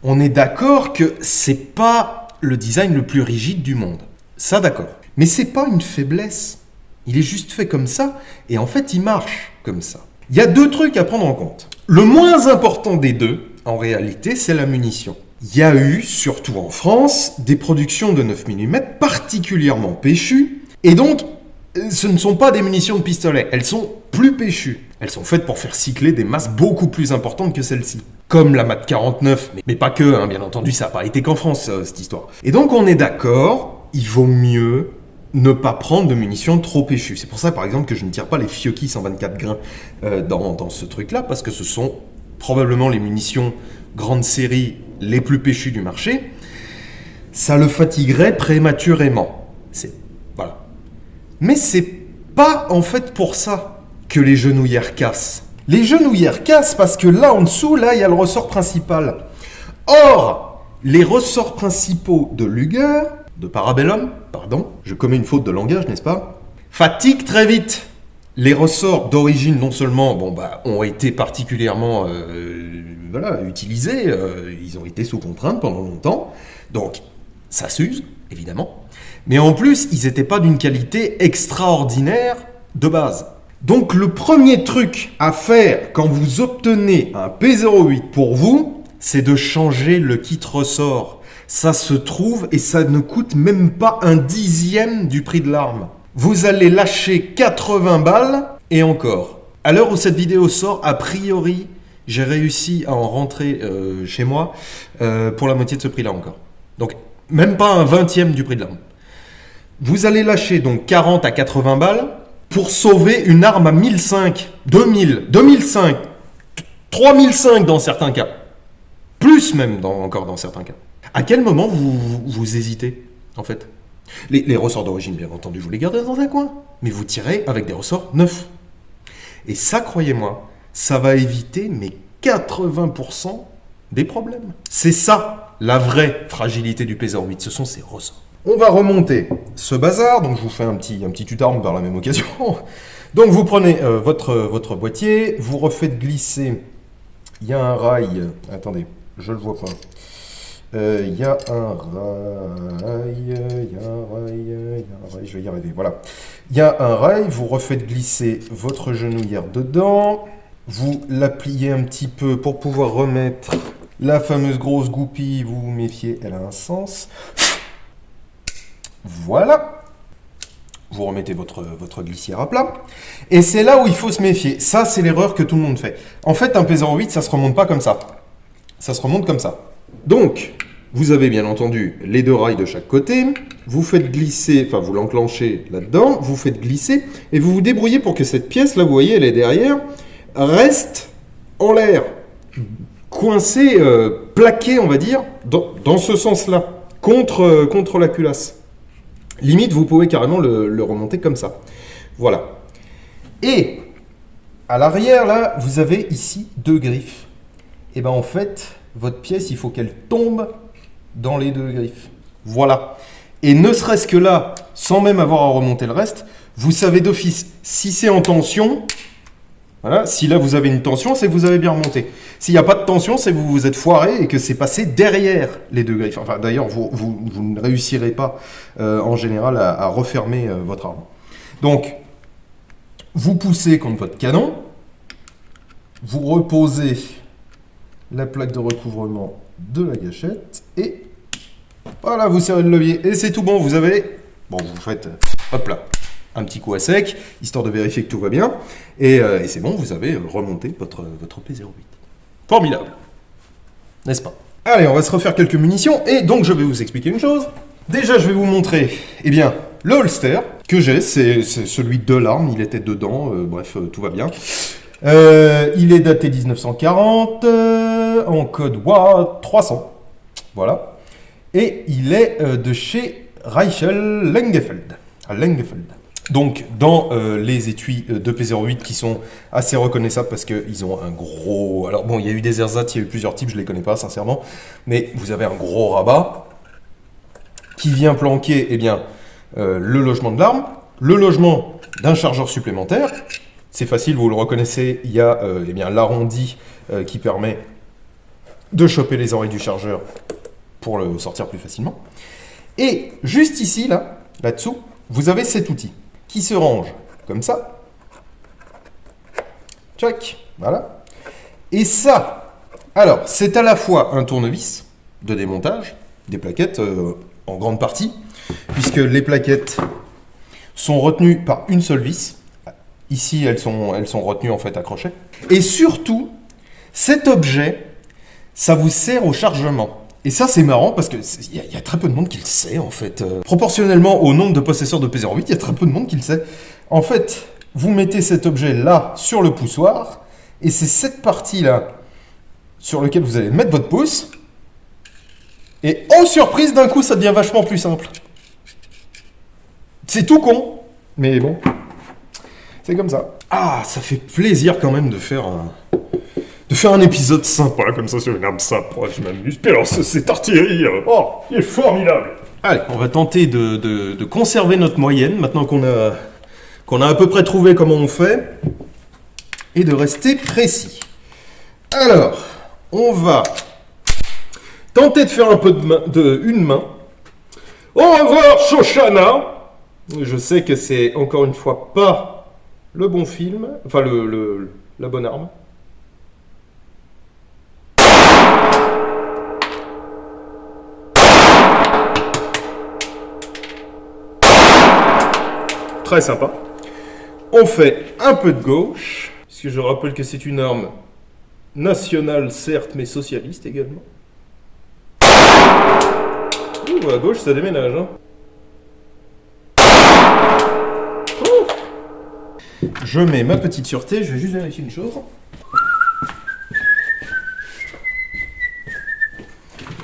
on est d'accord que c'est pas le design le plus rigide du monde. Ça, d'accord. Mais c'est pas une faiblesse. Il est juste fait comme ça, et en fait, il marche comme ça. Il y a 2 trucs à prendre en compte. Le moins important des 2, en réalité, c'est la munition. Il y a eu, surtout en France, des productions de 9 mm particulièrement péchues. Et donc, ce ne sont pas des munitions de pistolet. Elles sont plus péchues. Elles sont faites pour faire cycler des masses beaucoup plus importantes que celles-ci. Comme la MAT 49, mais pas que, hein, bien entendu, ça n'a pas été qu'en France, cette histoire. Et donc, on est d'accord, il vaut mieux ne pas prendre de munitions trop péchues. C'est pour ça, par exemple, que je ne tire pas les Fiocchi 124 grains dans ce truc-là, parce que ce sont probablement les munitions grande série les plus péchues du marché. Ça le fatiguerait prématurément. Voilà. Mais c'est pas en fait pour ça que les genouillères cassent. Les genouillères cassent parce que là en dessous, là il y a le ressort principal. Or, les ressorts principaux de Luger, de Parabellum pardon, je commets une faute de langage, n'est-ce pas? Fatigue très vite. Les ressorts d'origine, non seulement ont été particulièrement utilisés, ils ont été sous contrainte pendant longtemps, donc ça s'use, évidemment, mais en plus, ils n'étaient pas d'une qualité extraordinaire de base. Donc le premier truc à faire quand vous obtenez un P08 pour vous, c'est de changer le kit ressort. Ça se trouve et ça ne coûte même pas 1/10 du prix de l'arme. Vous allez lâcher 80 balles et encore. À l'heure où cette vidéo sort, a priori, j'ai réussi à en rentrer chez moi pour la moitié de ce prix-là encore. Donc, même pas un 20e du prix de l'arme. Vous allez lâcher donc 40 à 80 balles pour sauver une arme à 1005, 2000, 2005, 3005 dans certains cas. Plus même encore dans certains cas. À quel moment vous hésitez, en fait? Les ressorts d'origine, bien entendu, vous les gardez dans un coin, mais vous tirez avec des ressorts neufs. Et ça, croyez-moi, ça va éviter mais 80% des problèmes. C'est ça, la vraie fragilité du P08, ce sont ces ressorts. On va remonter ce bazar, donc je vous fais un petit tutarme par la même occasion. Donc vous prenez votre boîtier, vous refaites glisser, il y a un rail, attendez, je le vois pas. Il y a un rail, je vais y arriver, voilà. Il y a un rail, vous refaites glisser votre genouillère dedans, vous la pliez un petit peu pour pouvoir remettre la fameuse grosse goupille, vous vous méfiez, elle a un sens. Voilà. Vous remettez votre glissière à plat. Et c'est là où il faut se méfier. Ça, c'est l'erreur que tout le monde fait. En fait, un P08, ça se remonte pas comme ça. Ça se remonte comme ça. Donc, vous avez bien entendu les deux rails de chaque côté. Vous faites glisser, enfin, vous l'enclenchez là-dedans. Vous faites glisser. Et vous vous débrouillez pour que cette pièce, là, vous voyez, elle est derrière, reste en l'air. Coincée, plaquée, on va dire, dans ce sens-là. Contre la culasse. Limite, vous pouvez carrément le remonter comme ça. Voilà. Et à l'arrière, là, vous avez ici deux griffes. Et bien en fait, votre pièce, il faut qu'elle tombe dans les deux griffes. Voilà. Et ne serait-ce que là, sans même avoir à remonter le reste, vous savez d'office, si c'est en tension, voilà, si là vous avez une tension, c'est que vous avez bien remonté. S'il n'y a pas de tension, c'est que vous vous êtes foiré et que c'est passé derrière les deux griffes. Enfin, d'ailleurs, vous ne réussirez pas en général à refermer votre arme. Donc, vous poussez contre votre canon, vous reposez la plaque de recouvrement de la gâchette et voilà, vous serrez le levier et c'est tout bon. Vous avez, bon, vous faites, hop là, un petit coup à sec, histoire de vérifier que tout va bien. Et c'est bon, vous avez remonté votre P08. Formidable. N'est-ce pas? Allez, on va se refaire quelques munitions. Et donc, je vais vous expliquer une chose. Déjà, je vais vous montrer, eh bien, le holster que j'ai. C'est celui de l'arme. Il était dedans. Bref, tout va bien. Il est daté 1940. En code WA 300. Voilà. Et il est de chez Reichel Lengefeld. À Lengefeld. Donc, dans les étuis de P08 qui sont assez reconnaissables parce qu'ils ont un gros... Alors bon, il y a eu des ersatz, il y a eu plusieurs types, je ne les connais pas sincèrement, mais vous avez un gros rabat qui vient planquer eh bien, le logement de l'arme, le logement d'un chargeur supplémentaire. C'est facile, vous le reconnaissez, il y a eh bien, l'arrondi qui permet de choper les oreilles du chargeur pour le sortir plus facilement. Et juste ici, là-dessous, vous avez cet outil qui se range comme ça. Tchac, voilà. Et ça, alors, c'est à la fois un tournevis de démontage, des plaquettes en grande partie, puisque les plaquettes sont retenues par une seule vis. Ici, elles sont retenues en fait à crochet. Et surtout, cet objet, ça vous sert au chargement. Et ça, c'est marrant parce qu'il y a très peu de monde qui le sait, en fait. Proportionnellement au nombre de possesseurs de P08, il y a très peu de monde qui le sait. En fait, vous mettez cet objet-là sur le poussoir, et c'est cette partie-là sur laquelle vous allez mettre votre pouce. Et oh, surprise, d'un coup, ça devient vachement plus simple. C'est tout con, mais bon, c'est comme ça. Ah, ça fait plaisir quand même de faire un épisode sympa comme ça sur une arme sympa. Je m'amuse. Puis alors, cette artillerie, oh, il est formidable. Allez, on va tenter de conserver notre moyenne, maintenant qu'on a à peu près trouvé comment on fait, et de rester précis. Alors, on va tenter de faire un peu une main. Au revoir, Shoshana. Je sais que c'est encore une fois pas le bon film, enfin la bonne arme. Très sympa. On fait un peu de gauche, puisque je rappelle que c'est une arme nationale, certes, mais socialiste également. Ouh, à gauche, ça déménage, hein. Je mets ma petite sûreté, je vais juste vérifier une chose.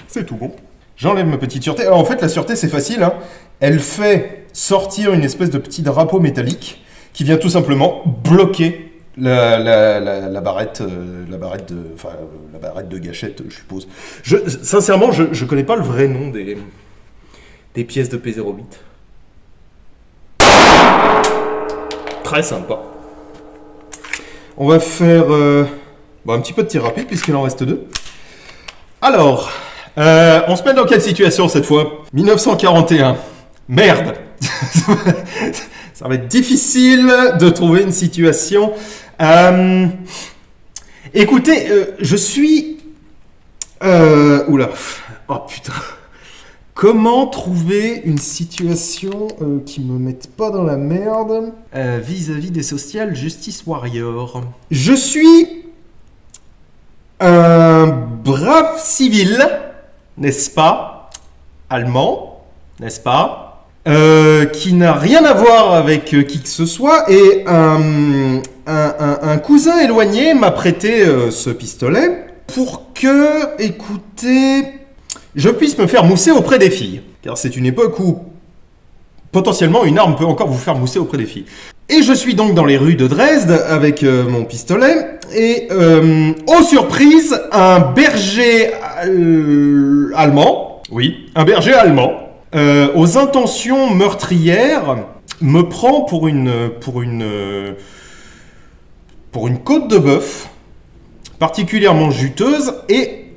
C'est tout bon. J'enlève ma petite sûreté. Alors en fait, la sûreté, c'est facile, hein. Elle fait sortir une espèce de petit drapeau métallique qui vient tout simplement bloquer la barrette de gâchette, je suppose. Sincèrement, je connais pas le vrai nom des pièces de P08. Très sympa. On va faire un petit peu de tir rapide puisqu'il en reste 2. Alors, on se met dans quelle situation cette fois? 1941. Merde. Ça va être difficile de trouver une situation. Écoutez, je suis... Oula. Oh putain. Comment trouver une situation qui me mette pas dans la merde vis-à-vis des social justice warriors? Je suis un brave civil, n'est-ce pas? Allemand, n'est-ce pas? Qui n'a rien à voir avec qui que ce soit, et un cousin éloigné m'a prêté ce pistolet pour que, écoutez, je puisse me faire mousser auprès des filles. Car c'est une époque où, potentiellement, une arme peut encore vous faire mousser auprès des filles. Et je suis donc dans les rues de Dresde avec mon pistolet, et, aux surprises, un berger allemand, oui, un berger allemand, aux intentions meurtrières, me prend pour une côte de bœuf particulièrement juteuse et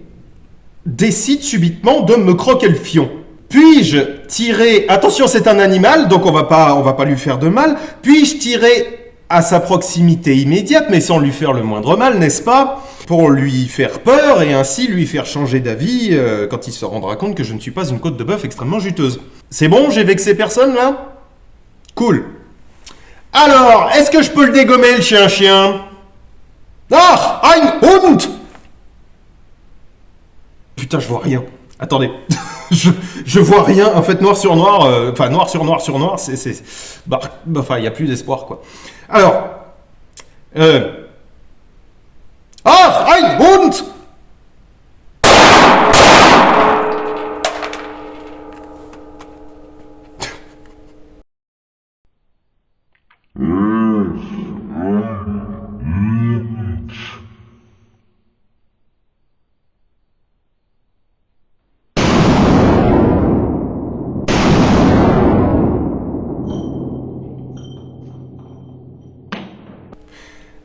décide subitement de me croquer le fion. Puis-je tirer... Attention, c'est un animal, donc on va pas lui faire de mal. Puis-je tirer à sa proximité immédiate, mais sans lui faire le moindre mal, n'est-ce pas? Pour lui faire peur et ainsi lui faire changer d'avis quand il se rendra compte que je ne suis pas une côte de bœuf extrêmement juteuse. C'est bon, j'ai vexé personne là? Cool. Alors, est-ce que je peux le dégommer, le chien? Ah, ein Hund! Putain, je vois rien. Attendez. je vois rien. En fait, noir sur noir, noir sur noir sur noir, c'est... il n'y a plus d'espoir, quoi. Alors... Ah, ein Hund!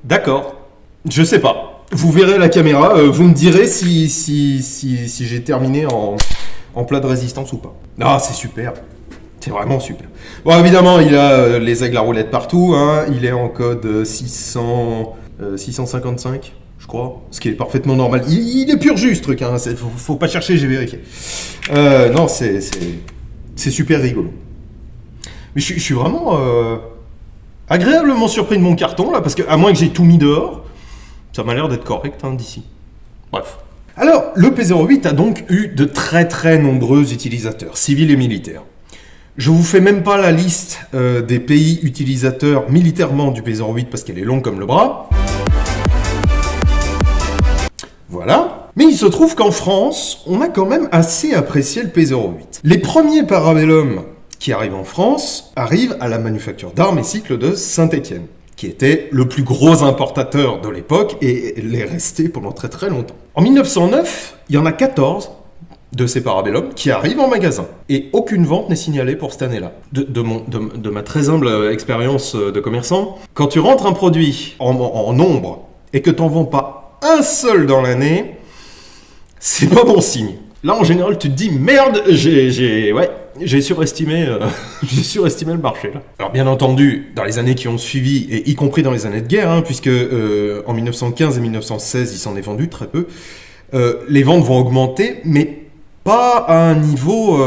D'accord. Je sais pas. Vous verrez la caméra, vous me direz si j'ai terminé en plat de résistance ou pas. Ah, c'est super. C'est vraiment super. Bon, évidemment, il a les aigles à roulettes partout, hein. Il est en code 655, je crois. Ce qui est parfaitement normal. Il est pur jus, ce truc, hein. Faut pas chercher, j'ai vérifié. Non, c'est super rigolo. Mais je suis vraiment agréablement surpris de mon carton, là, parce que, à moins que j'ai tout mis dehors, ça m'a l'air d'être correct, hein, d'ici. Bref. Alors, le P08 a donc eu de très très nombreux utilisateurs, civils et militaires. Je vous fais même pas la liste des pays utilisateurs militairement du P08 parce qu'elle est longue comme le bras. Voilà. Mais il se trouve qu'en France, on a quand même assez apprécié le P08. Les premiers parabellums qui arrivent en France arrivent à la manufacture d'armes et cycles de Saint-Étienne, qui était le plus gros importateur de l'époque et l'est resté pendant très très longtemps. En 1909, il y en a 14 de ces Parabellum qui arrivent en magasin. Et aucune vente n'est signalée pour cette année-là. De ma très humble expérience de commerçant, quand tu rentres un produit en nombre et que tu n'en vends pas un seul dans l'année, c'est pas bon signe. Là, en général, tu te dis, merde, j'ai surestimé, j'ai surestimé le marché. Là. Alors, bien entendu, dans les années qui ont suivi, et y compris dans les années de guerre, puisque en 1915 et 1916, il s'en est vendu très peu, les ventes vont augmenter, mais pas à un niveau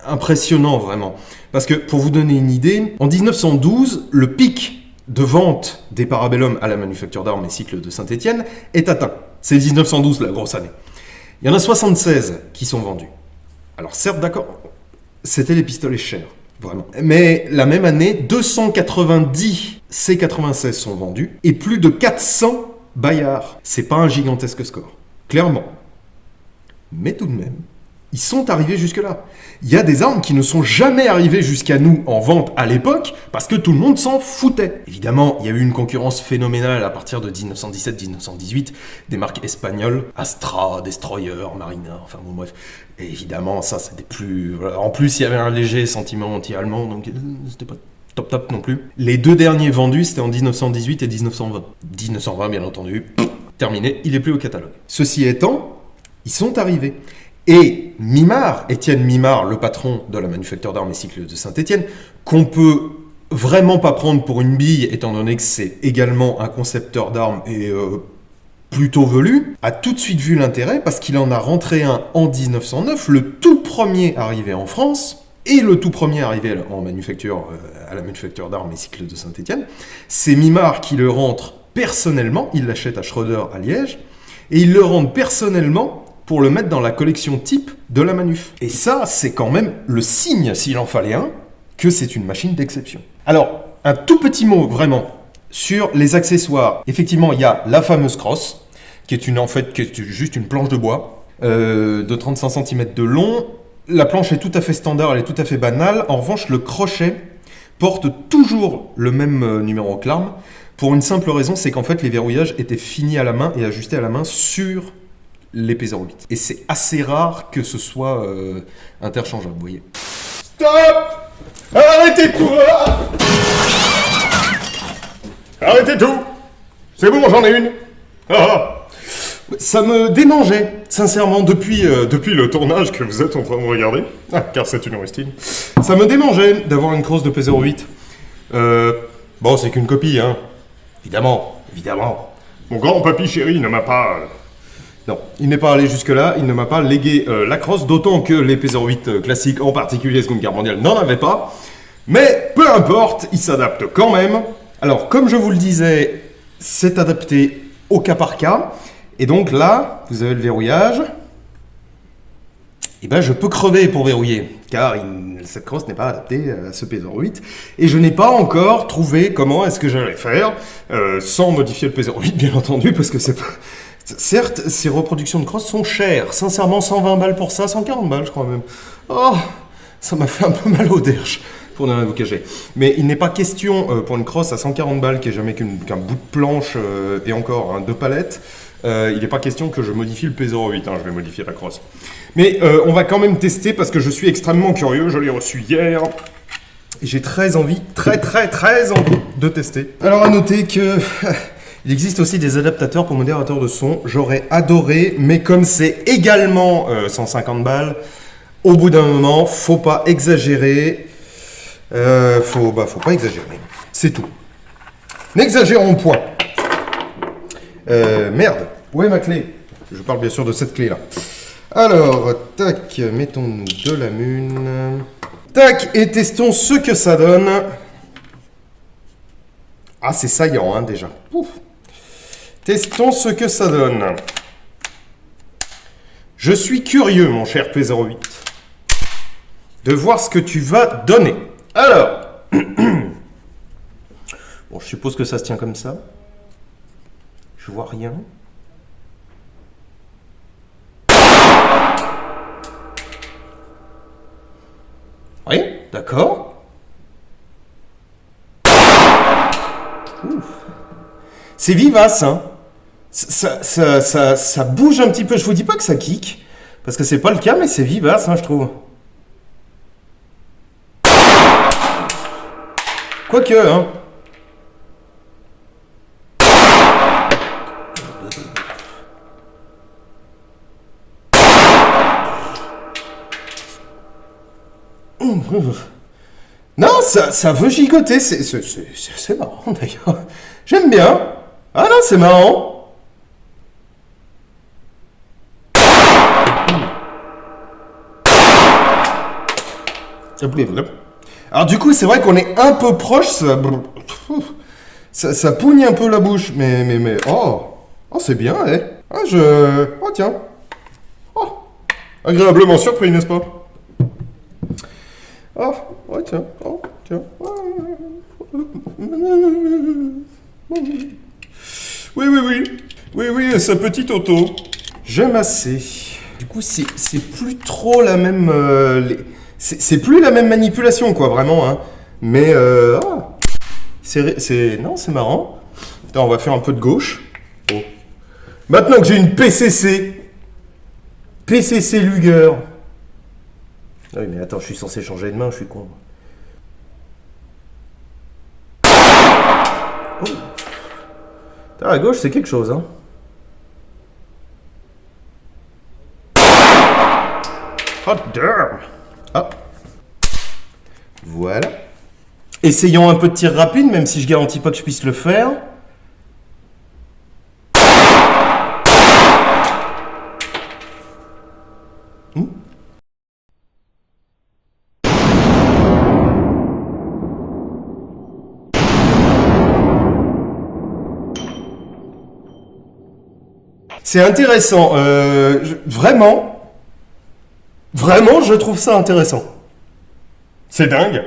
impressionnant, vraiment. Parce que, pour vous donner une idée, en 1912, le pic de vente des Parabellum à la manufacture d'armes et cycle de Saint-Étienne est atteint. C'est 1912, la grosse année. Il y en a 76 qui sont vendus. Alors certes, d'accord, c'était les pistolets chers, vraiment. Mais la même année, 290 C96 sont vendus et plus de 400 Bayard. C'est pas un gigantesque score, clairement. Mais tout de même, ils sont arrivés jusque-là. Il y a des armes qui ne sont jamais arrivées jusqu'à nous en vente à l'époque parce que tout le monde s'en foutait. Évidemment, il y a eu une concurrence phénoménale à partir de 1917-1918 des marques espagnoles, Astra, Destroyer, Mariner, enfin bon bref. Et évidemment, ça c'était plus... En plus, il y avait un léger sentiment anti-allemand, donc c'était pas top non plus. Les deux derniers vendus, c'était en 1918 et 1920. 1920, bien entendu, terminé, il est plus au catalogue. Ceci étant, ils sont arrivés. Et Mimard, Étienne Mimard, le patron de la manufacture d'armes et cycle de Saint-Étienne, qu'on peut vraiment pas prendre pour une bille, étant donné que c'est également un concepteur d'armes et plutôt velu, a tout de suite vu l'intérêt parce qu'il en a rentré un en 1909, le tout premier arrivé en France, et le tout premier arrivé en manufacture, à la manufacture d'armes et cycle de Saint-Étienne. C'est Mimard qui le rentre personnellement, il l'achète à Schroeder à Liège, et il le rentre personnellement pour le mettre dans la collection type de la manuf. Et ça, c'est quand même le signe, s'il en fallait un, que c'est une machine d'exception. Alors, un tout petit mot, vraiment, sur les accessoires. Effectivement, il y a la fameuse crosse, qui est juste une planche de bois, de 35 cm de long. La planche est tout à fait standard, elle est tout à fait banale. En revanche, le crochet porte toujours le même numéro Clarme, pour une simple raison, c'est qu'en fait, les verrouillages étaient finis à la main et ajustés à la main sur les P08. Et c'est assez rare que ce soit interchangeable, vous voyez. Stop! Arrêtez tout! Arrêtez tout! C'est bon, j'en ai une! Ça me démangeait, sincèrement, depuis le tournage que vous êtes en train de regarder, car c'est une rustine. Ça me démangeait d'avoir une crosse de P08. Bon, c'est qu'une copie, hein. Évidemment. Mon grand papy chéri ne m'a pas... Non, il n'est pas allé jusque-là, il ne m'a pas légué la crosse, d'autant que les P08 classiques, en particulier Seconde Guerre mondiale, n'en avaient pas. Mais peu importe, il s'adapte quand même. Alors, comme je vous le disais, c'est adapté au cas par cas. Et donc là, vous avez le verrouillage. Et ben, je peux crever pour verrouiller, car cette crosse n'est pas adaptée à ce P08. Et je n'ai pas encore trouvé comment est-ce que j'allais faire, sans modifier le P08, bien entendu, parce que c'est pas... Certes, ces reproductions de crosse sont chères. Sincèrement, 120 balles pour ça, 140 balles, je crois même. Oh, ça m'a fait un peu mal au derche, pour ne rien vous cacher. Mais il n'est pas question, pour une crosse à 140 balles, qui est jamais qu'un bout de planche, et encore, deux palettes, il n'est pas question que je modifie le P08, je vais modifier la crosse. Mais on va quand même tester, parce que je suis extrêmement curieux, je l'ai reçu hier. Et j'ai très envie, très envie de tester. Alors à noter que... Il existe aussi des adaptateurs pour modérateurs de son. J'aurais adoré, mais comme c'est également 150 balles, au bout d'un moment, faut pas exagérer. Faut pas exagérer. C'est tout. N'exagérons point. Merde. Où est ma clé? Je parle bien sûr de cette clé-là. Alors, tac, mettons-nous de la mune. Tac, et testons ce que ça donne. Ah, c'est saillant, déjà. Ouf. Testons ce que ça donne. Je suis curieux, mon cher P08, de voir ce que tu vas donner. Alors, bon, je suppose que ça se tient comme ça. Je vois rien. Oui, d'accord. Ouf. C'est vivace, hein. Ça bouge un petit peu. Je vous dis pas que ça kick. Parce que c'est pas le cas, mais c'est vivace, hein, je trouve. Quoique, hein. Non, ça veut gigoter, c'est marrant d'ailleurs. J'aime bien. Ah non, c'est marrant. Alors du coup, c'est vrai qu'on est un peu proche, ça pougne un peu la bouche, mais, oh, c'est bien, eh. Ah, oh tiens, oh, agréablement surpris, n'est-ce pas? Oh, ouais, tiens, oh, tiens. Oui, sa petite auto. J'aime assez. Du coup, c'est plus trop la même... c'est plus la même manipulation, quoi, vraiment, hein. Mais, non, c'est marrant. Attends, on va faire un peu de gauche. Oh. Maintenant que j'ai une PCC Luger. Ah oui, mais attends, je suis censé changer de main, je suis con. Oh. À gauche, c'est quelque chose, hein. Oh, damn. Ah. Voilà. Essayons un peu de tir rapide, même si je garantis pas que je puisse le faire. C'est intéressant. Vraiment, je trouve ça intéressant. C'est dingue.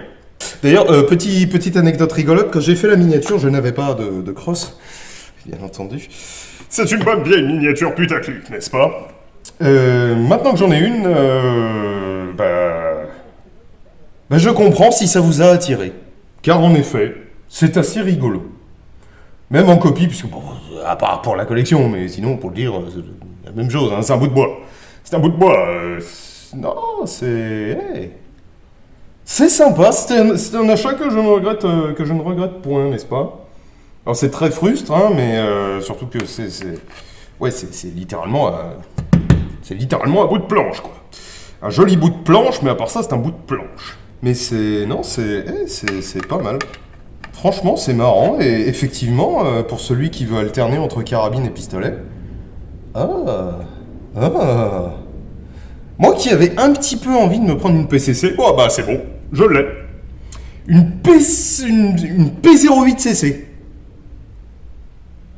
D'ailleurs, petite anecdote rigolote, quand j'ai fait la miniature, je n'avais pas de crosse, bien entendu. C'est une bonne vieille miniature putaclic, n'est-ce pas? Maintenant que j'en ai une, je comprends si ça vous a attiré. Car en effet, c'est assez rigolo. Même en copie, puisque bon, à part pour la collection, mais sinon, pour le dire, c'est la même chose, hein, c'est un bout de bois. C'est un bout de bois. Non, c'est... Hey. C'est sympa, c'est un achat que je ne regrette point, n'est-ce pas? Alors c'est très frustre, hein, mais surtout que c'est littéralement... c'est littéralement un bout de planche, quoi. Un joli bout de planche, mais à part ça, c'est un bout de planche. Mais c'est pas mal. Franchement, c'est marrant, et effectivement, pour celui qui veut alterner entre carabine et pistolet... Moi qui avais un petit peu envie de me prendre une PCC... Oh bah c'est bon, je l'ai. Une P08CC.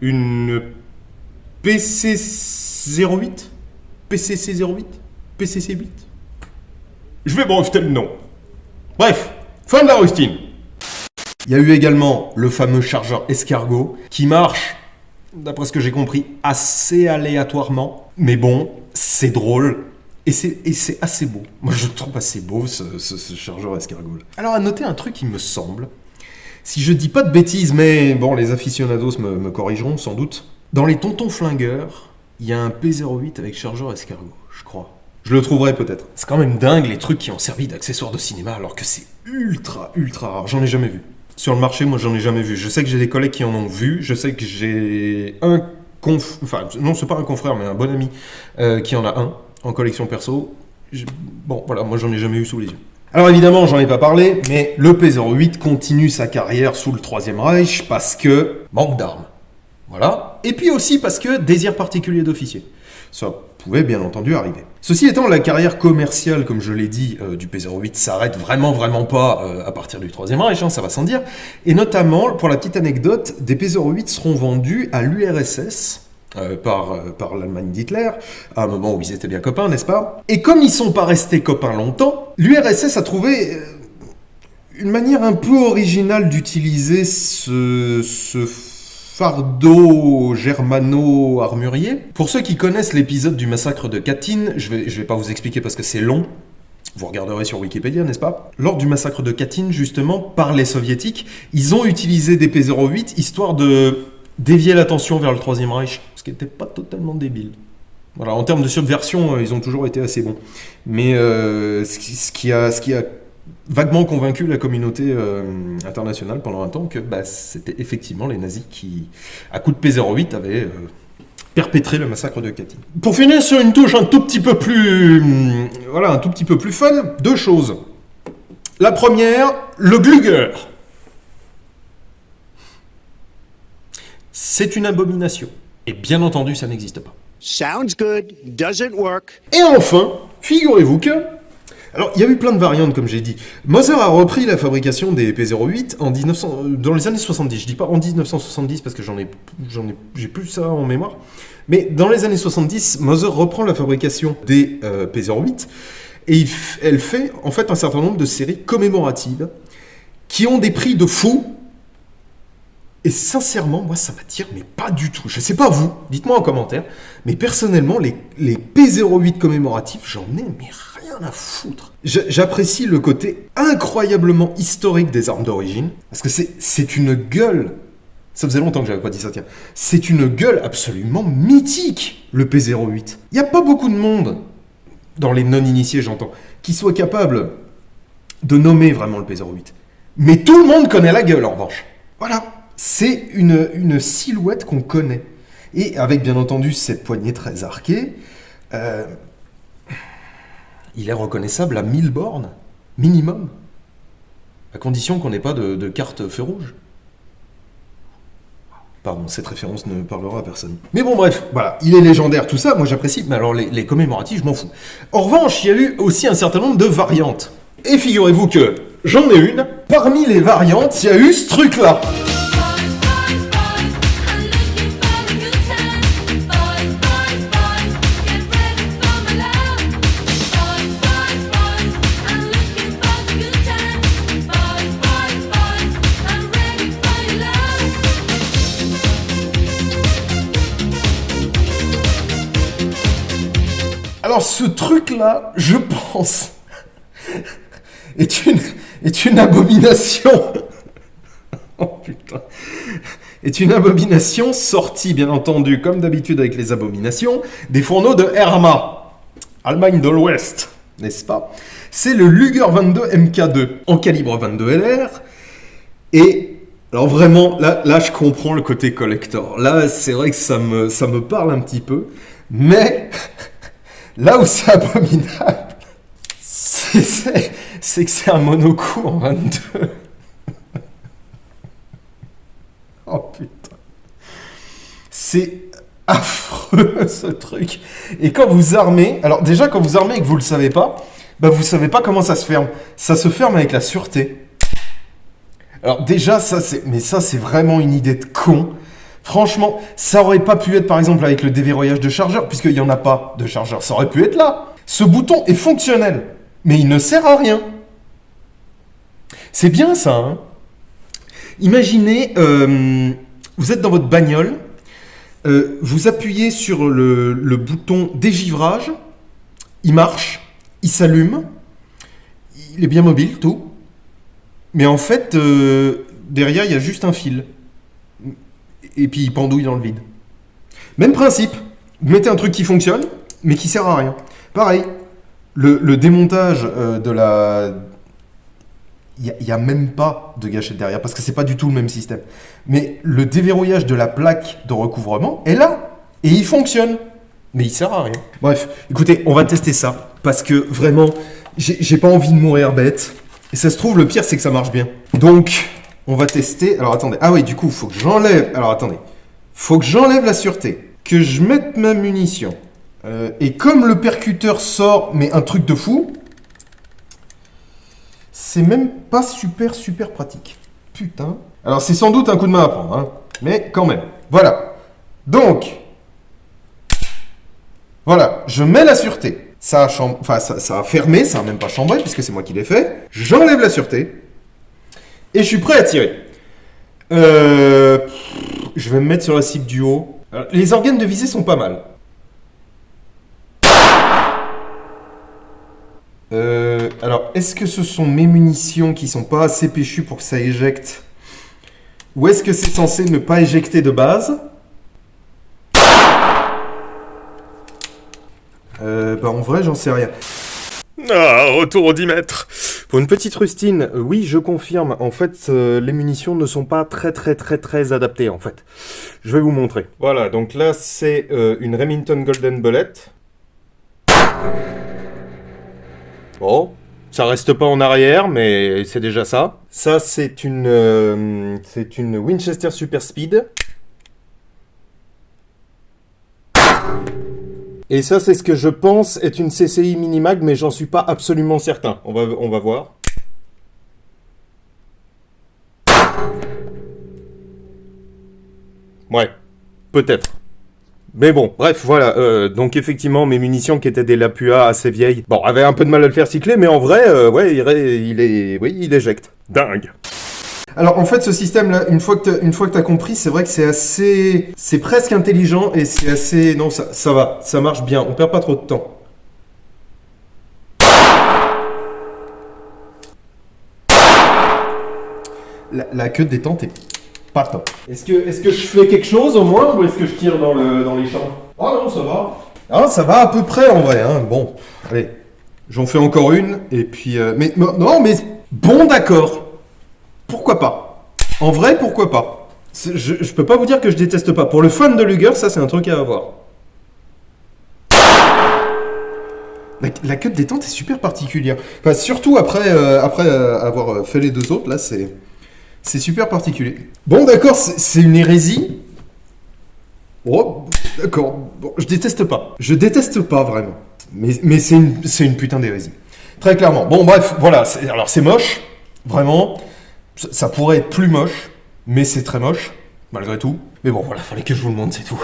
Une PC08 PCC08 PCC8. Je vais breveter le nom. Bref, fin de la rustine. Il y a eu également le fameux chargeur escargot qui marche, d'après ce que j'ai compris, assez aléatoirement. Mais bon, c'est drôle et c'est assez beau. Moi, je trouve assez beau ce chargeur escargot. Alors, à noter un truc qui me semble, si je dis pas de bêtises, mais bon, les aficionados me corrigeront sans doute. Dans les tontons flingueurs, il y a un P08 avec chargeur escargot, je crois. Je le trouverai peut-être. C'est quand même dingue les trucs qui ont servi d'accessoires de cinéma alors que c'est ultra rare. J'en ai jamais vu. Sur le marché, moi, j'en ai jamais vu. Je sais que j'ai des collègues qui en ont vu. Je sais que j'ai un non, c'est pas un confrère, mais un bon ami qui en a un en collection perso. Bon, voilà, moi, j'en ai jamais eu sous les yeux. Alors évidemment, j'en ai pas parlé, mais le P08 continue sa carrière sous le Troisième Reich parce que manque d'armes. Voilà. Et puis aussi parce que désir particulier d'officier. Ça pouvait bien entendu arriver. Ceci étant, la carrière commerciale, comme je l'ai dit, du P08 s'arrête vraiment pas à partir du Troisième Reich, hein, ça va sans dire. Et notamment, pour la petite anecdote, des P08 seront vendus à l'URSS par l'Allemagne d'Hitler, à un moment où ils étaient bien copains, n'est-ce pas? Et comme ils sont pas restés copains longtemps, l'URSS a trouvé une manière un peu originale d'utiliser ce fardeau germano-armurier. Pour ceux qui connaissent l'épisode du massacre de Katyn, je vais pas vous expliquer parce que c'est long, vous regarderez sur Wikipédia, n'est-ce pas? Lors du massacre de Katyn, justement, par les soviétiques, ils ont utilisé des P08 histoire de dévier l'attention vers le Troisième Reich, ce qui n'était pas totalement débile. Voilà, en termes de subversion, ils ont toujours été assez bons. Mais ce qui a vaguement convaincu la communauté internationale pendant un temps que c'était effectivement les nazis qui, à coup de P-08, avaient perpétré le massacre de Katyn. Pour finir sur une touche un tout petit peu plus, un tout petit peu plus fun, 2 choses. La première, le Glüger. C'est une abomination. Et bien entendu, ça n'existe pas. Sounds good, doesn't work. Et enfin, figurez-vous que... Alors, il y a eu plein de variantes, comme j'ai dit. Moser a repris la fabrication des P-08 dans les années 70. Je dis pas en 1970 parce que j'ai plus ça en mémoire. Mais dans les années 70, Moser reprend la fabrication des P-08 et elle fait en fait un certain nombre de séries commémoratives qui ont des prix de fou. Et sincèrement, moi, ça m'attire, mais pas du tout. Je sais pas vous, dites-moi en commentaire. Mais personnellement, les P-08 commémoratifs, j'en ai mais rien à foutre. J'apprécie le côté incroyablement historique des armes d'origine. Parce que c'est une gueule. Ça faisait longtemps que j'avais pas dit ça, tiens. C'est une gueule absolument mythique, le P-08. Il n'y a pas beaucoup de monde, dans les non-initiés j'entends, qui soit capable de nommer vraiment le P-08. Mais tout le monde connaît la gueule, en revanche. Voilà. C'est une silhouette qu'on connaît. Et avec, bien entendu, cette poignée très arquée, il est reconnaissable à 1000 bornes, minimum, à condition qu'on n'ait pas de carte feu rouge. Pardon, cette référence ne parlera à personne. Mais bon, bref, voilà, il est légendaire, tout ça, moi j'apprécie, mais alors les commémoratifs, je m'en fous. En revanche, il y a eu aussi un certain nombre de variantes. Et figurez-vous que j'en ai une. Parmi les variantes, il y a eu ce truc-là. Alors ce truc-là, je pense, est une abomination. Oh putain. Est une abomination sortie, bien entendu, comme d'habitude avec les abominations, des fourneaux de Herma, Allemagne de l'Ouest, n'est-ce pas? C'est le Luger 22 MK2 en calibre 22 LR. Et alors vraiment, là je comprends le côté collector. Là, c'est vrai que ça me parle un petit peu, mais... Là où c'est abominable, c'est que c'est un monocoup en 22. Oh putain. C'est affreux ce truc. Et quand vous armez, alors déjà quand vous armez et que vous le savez pas, vous savez pas comment ça se ferme. Ça se ferme avec la sûreté. Alors déjà ça c'est vraiment une idée de con. Franchement, ça aurait pas pu être par exemple avec le déverrouillage de chargeur, puisqu'il n'y en a pas de chargeur. Ça aurait pu être là. Ce bouton est fonctionnel, mais il ne sert à rien. C'est bien ça, hein. Imaginez, vous êtes dans votre bagnole, vous appuyez sur le bouton dégivrage, il marche, il s'allume, il est bien mobile, tout. Mais en fait, derrière, il y a juste un fil. Et puis il pendouille dans le vide. Même principe. Vous mettez un truc qui fonctionne, mais qui sert à rien. Pareil, le démontage de la... Il n'y a même pas de gâchette derrière, parce que c'est pas du tout le même système. Mais le déverrouillage de la plaque de recouvrement est là. Et il fonctionne. Mais il sert à rien. Bref, écoutez, on va tester ça. Parce que vraiment, j'ai pas envie de mourir bête. Et ça se trouve, le pire, c'est que ça marche bien. Donc... on va tester. Alors attendez. Ah oui, du coup, il faut que j'enlève. Alors attendez. Faut que j'enlève la sûreté. Que je mette ma munition. Et comme le percuteur sort, mais un truc de fou, c'est même pas super pratique. Putain. Alors c'est sans doute un coup de main à prendre, hein. Mais quand même. Voilà. Donc. Voilà. Je mets la sûreté. Ça a fermé, ça a même pas chambré, puisque c'est moi qui l'ai fait. J'enlève la sûreté. Et je suis prêt à tirer. Je vais me mettre sur la cible du haut. Alors, les organes de visée sont pas mal. Alors, est-ce que ce sont mes munitions qui sont pas assez péchues pour que ça éjecte? Ou est-ce que c'est censé ne pas éjecter de base? En vrai, j'en sais rien. Ah, retour aux 10 mètres. Pour une petite rustine, oui, je confirme. En fait, les munitions ne sont pas très adaptées, en fait. Je vais vous montrer. Voilà, donc là, c'est une Remington Golden Bullet. Bon, ça reste pas en arrière, mais c'est déjà ça. Ça, c'est une Winchester Super Speed. Et ça, c'est ce que je pense est une CCI Minimag, mais j'en suis pas absolument certain. On va voir. Ouais, peut-être. Mais bon, bref, voilà. Donc effectivement, mes munitions qui étaient des Lapua assez vieilles, bon, avaient un peu de mal à le faire cycler, mais en vrai, ouais, il éjecte. Dingue. Alors en fait, ce système-là, une fois que t'as compris, c'est vrai que c'est presque intelligent et c'est assez, non, ça va, ça marche bien. On perd pas trop de temps. La queue de détente est pas top. Est-ce que je fais quelque chose au moins ou est-ce que je tire dans les champs? Ah non, ça va. Ah, ça va à peu près en vrai, hein. Bon, allez, j'en fais encore une et puis, mais bon, d'accord. Pourquoi pas? En vrai, pourquoi pas? Je peux pas vous dire que je déteste pas. Pour le fun de Luger, ça c'est un truc à avoir. La queue de détente est super particulière. Enfin, surtout après avoir fait les deux autres, là c'est super particulier. Bon, d'accord, c'est une hérésie. Oh, d'accord. Bon, je déteste pas. Je déteste pas vraiment. Mais c'est une putain d'hérésie. Très clairement. Bon, bref, voilà. Alors c'est moche, vraiment. Ça pourrait être plus moche, mais c'est très moche, malgré tout. Mais bon, voilà, fallait que je vous le montre, c'est tout.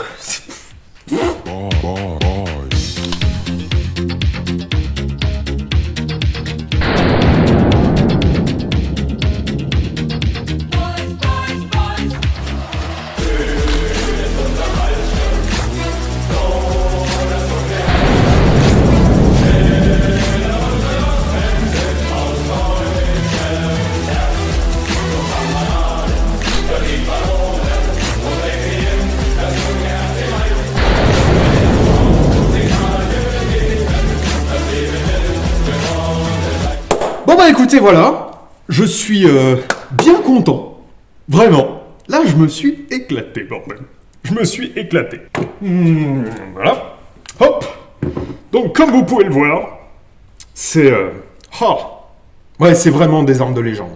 Bon bah écoutez, voilà, je suis bien content, vraiment. Là, je me suis éclaté, bordel. Je me suis éclaté. Voilà. Hop. Donc, comme vous pouvez le voir, c'est... Ouais, c'est vraiment des armes de légende.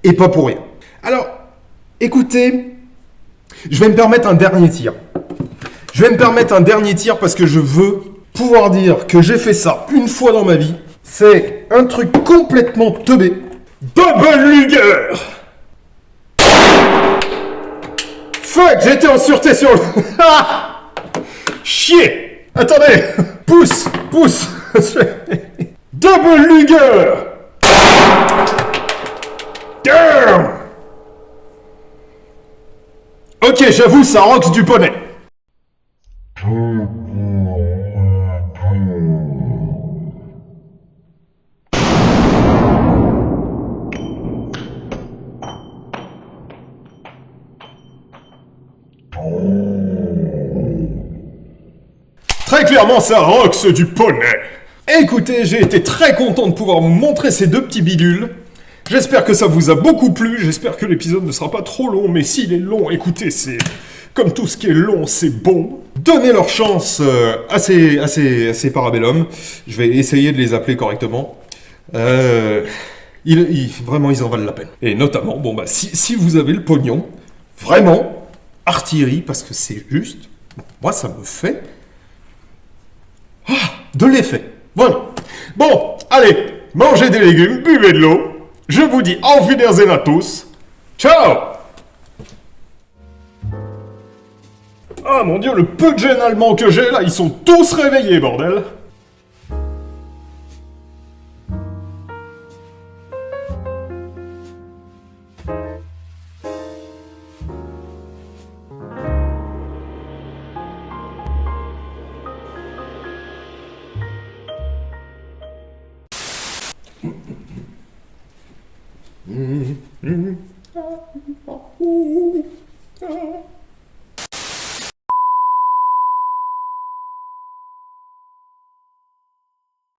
Et pas pour rien. Alors, écoutez, je vais me permettre un dernier tir. Parce que je veux pouvoir dire que j'ai fait ça une fois dans ma vie. C'est un truc complètement teubé. Double Luger! Fuck, j'étais en sûreté sur le... Chier! Attendez! Pousse! Double Luger! Damn! Ok, j'avoue, ça roxe du poney. Très clairement, ça roxe du poney. Écoutez, j'ai été très content de pouvoir vous montrer ces deux petits bidules. J'espère que ça vous a beaucoup plu, j'espère que l'épisode ne sera pas trop long, mais s'il est long, écoutez, c'est... Comme tout ce qui est long, c'est bon. Donnez leur chance à ces parabellums. Je vais essayer de les appeler correctement. Vraiment, ils en valent la peine. Et notamment, bon bah, si vous avez le pognon, vraiment, artillerie, parce que c'est juste, moi ça me fait... de l'effet. Voilà. Bon, allez, mangez des légumes, buvez de l'eau. Je vous dis auf Wiedersehen à tous. Ciao! Ah mon dieu, le peu de gènes allemands que j'ai là, ils sont tous réveillés, bordel!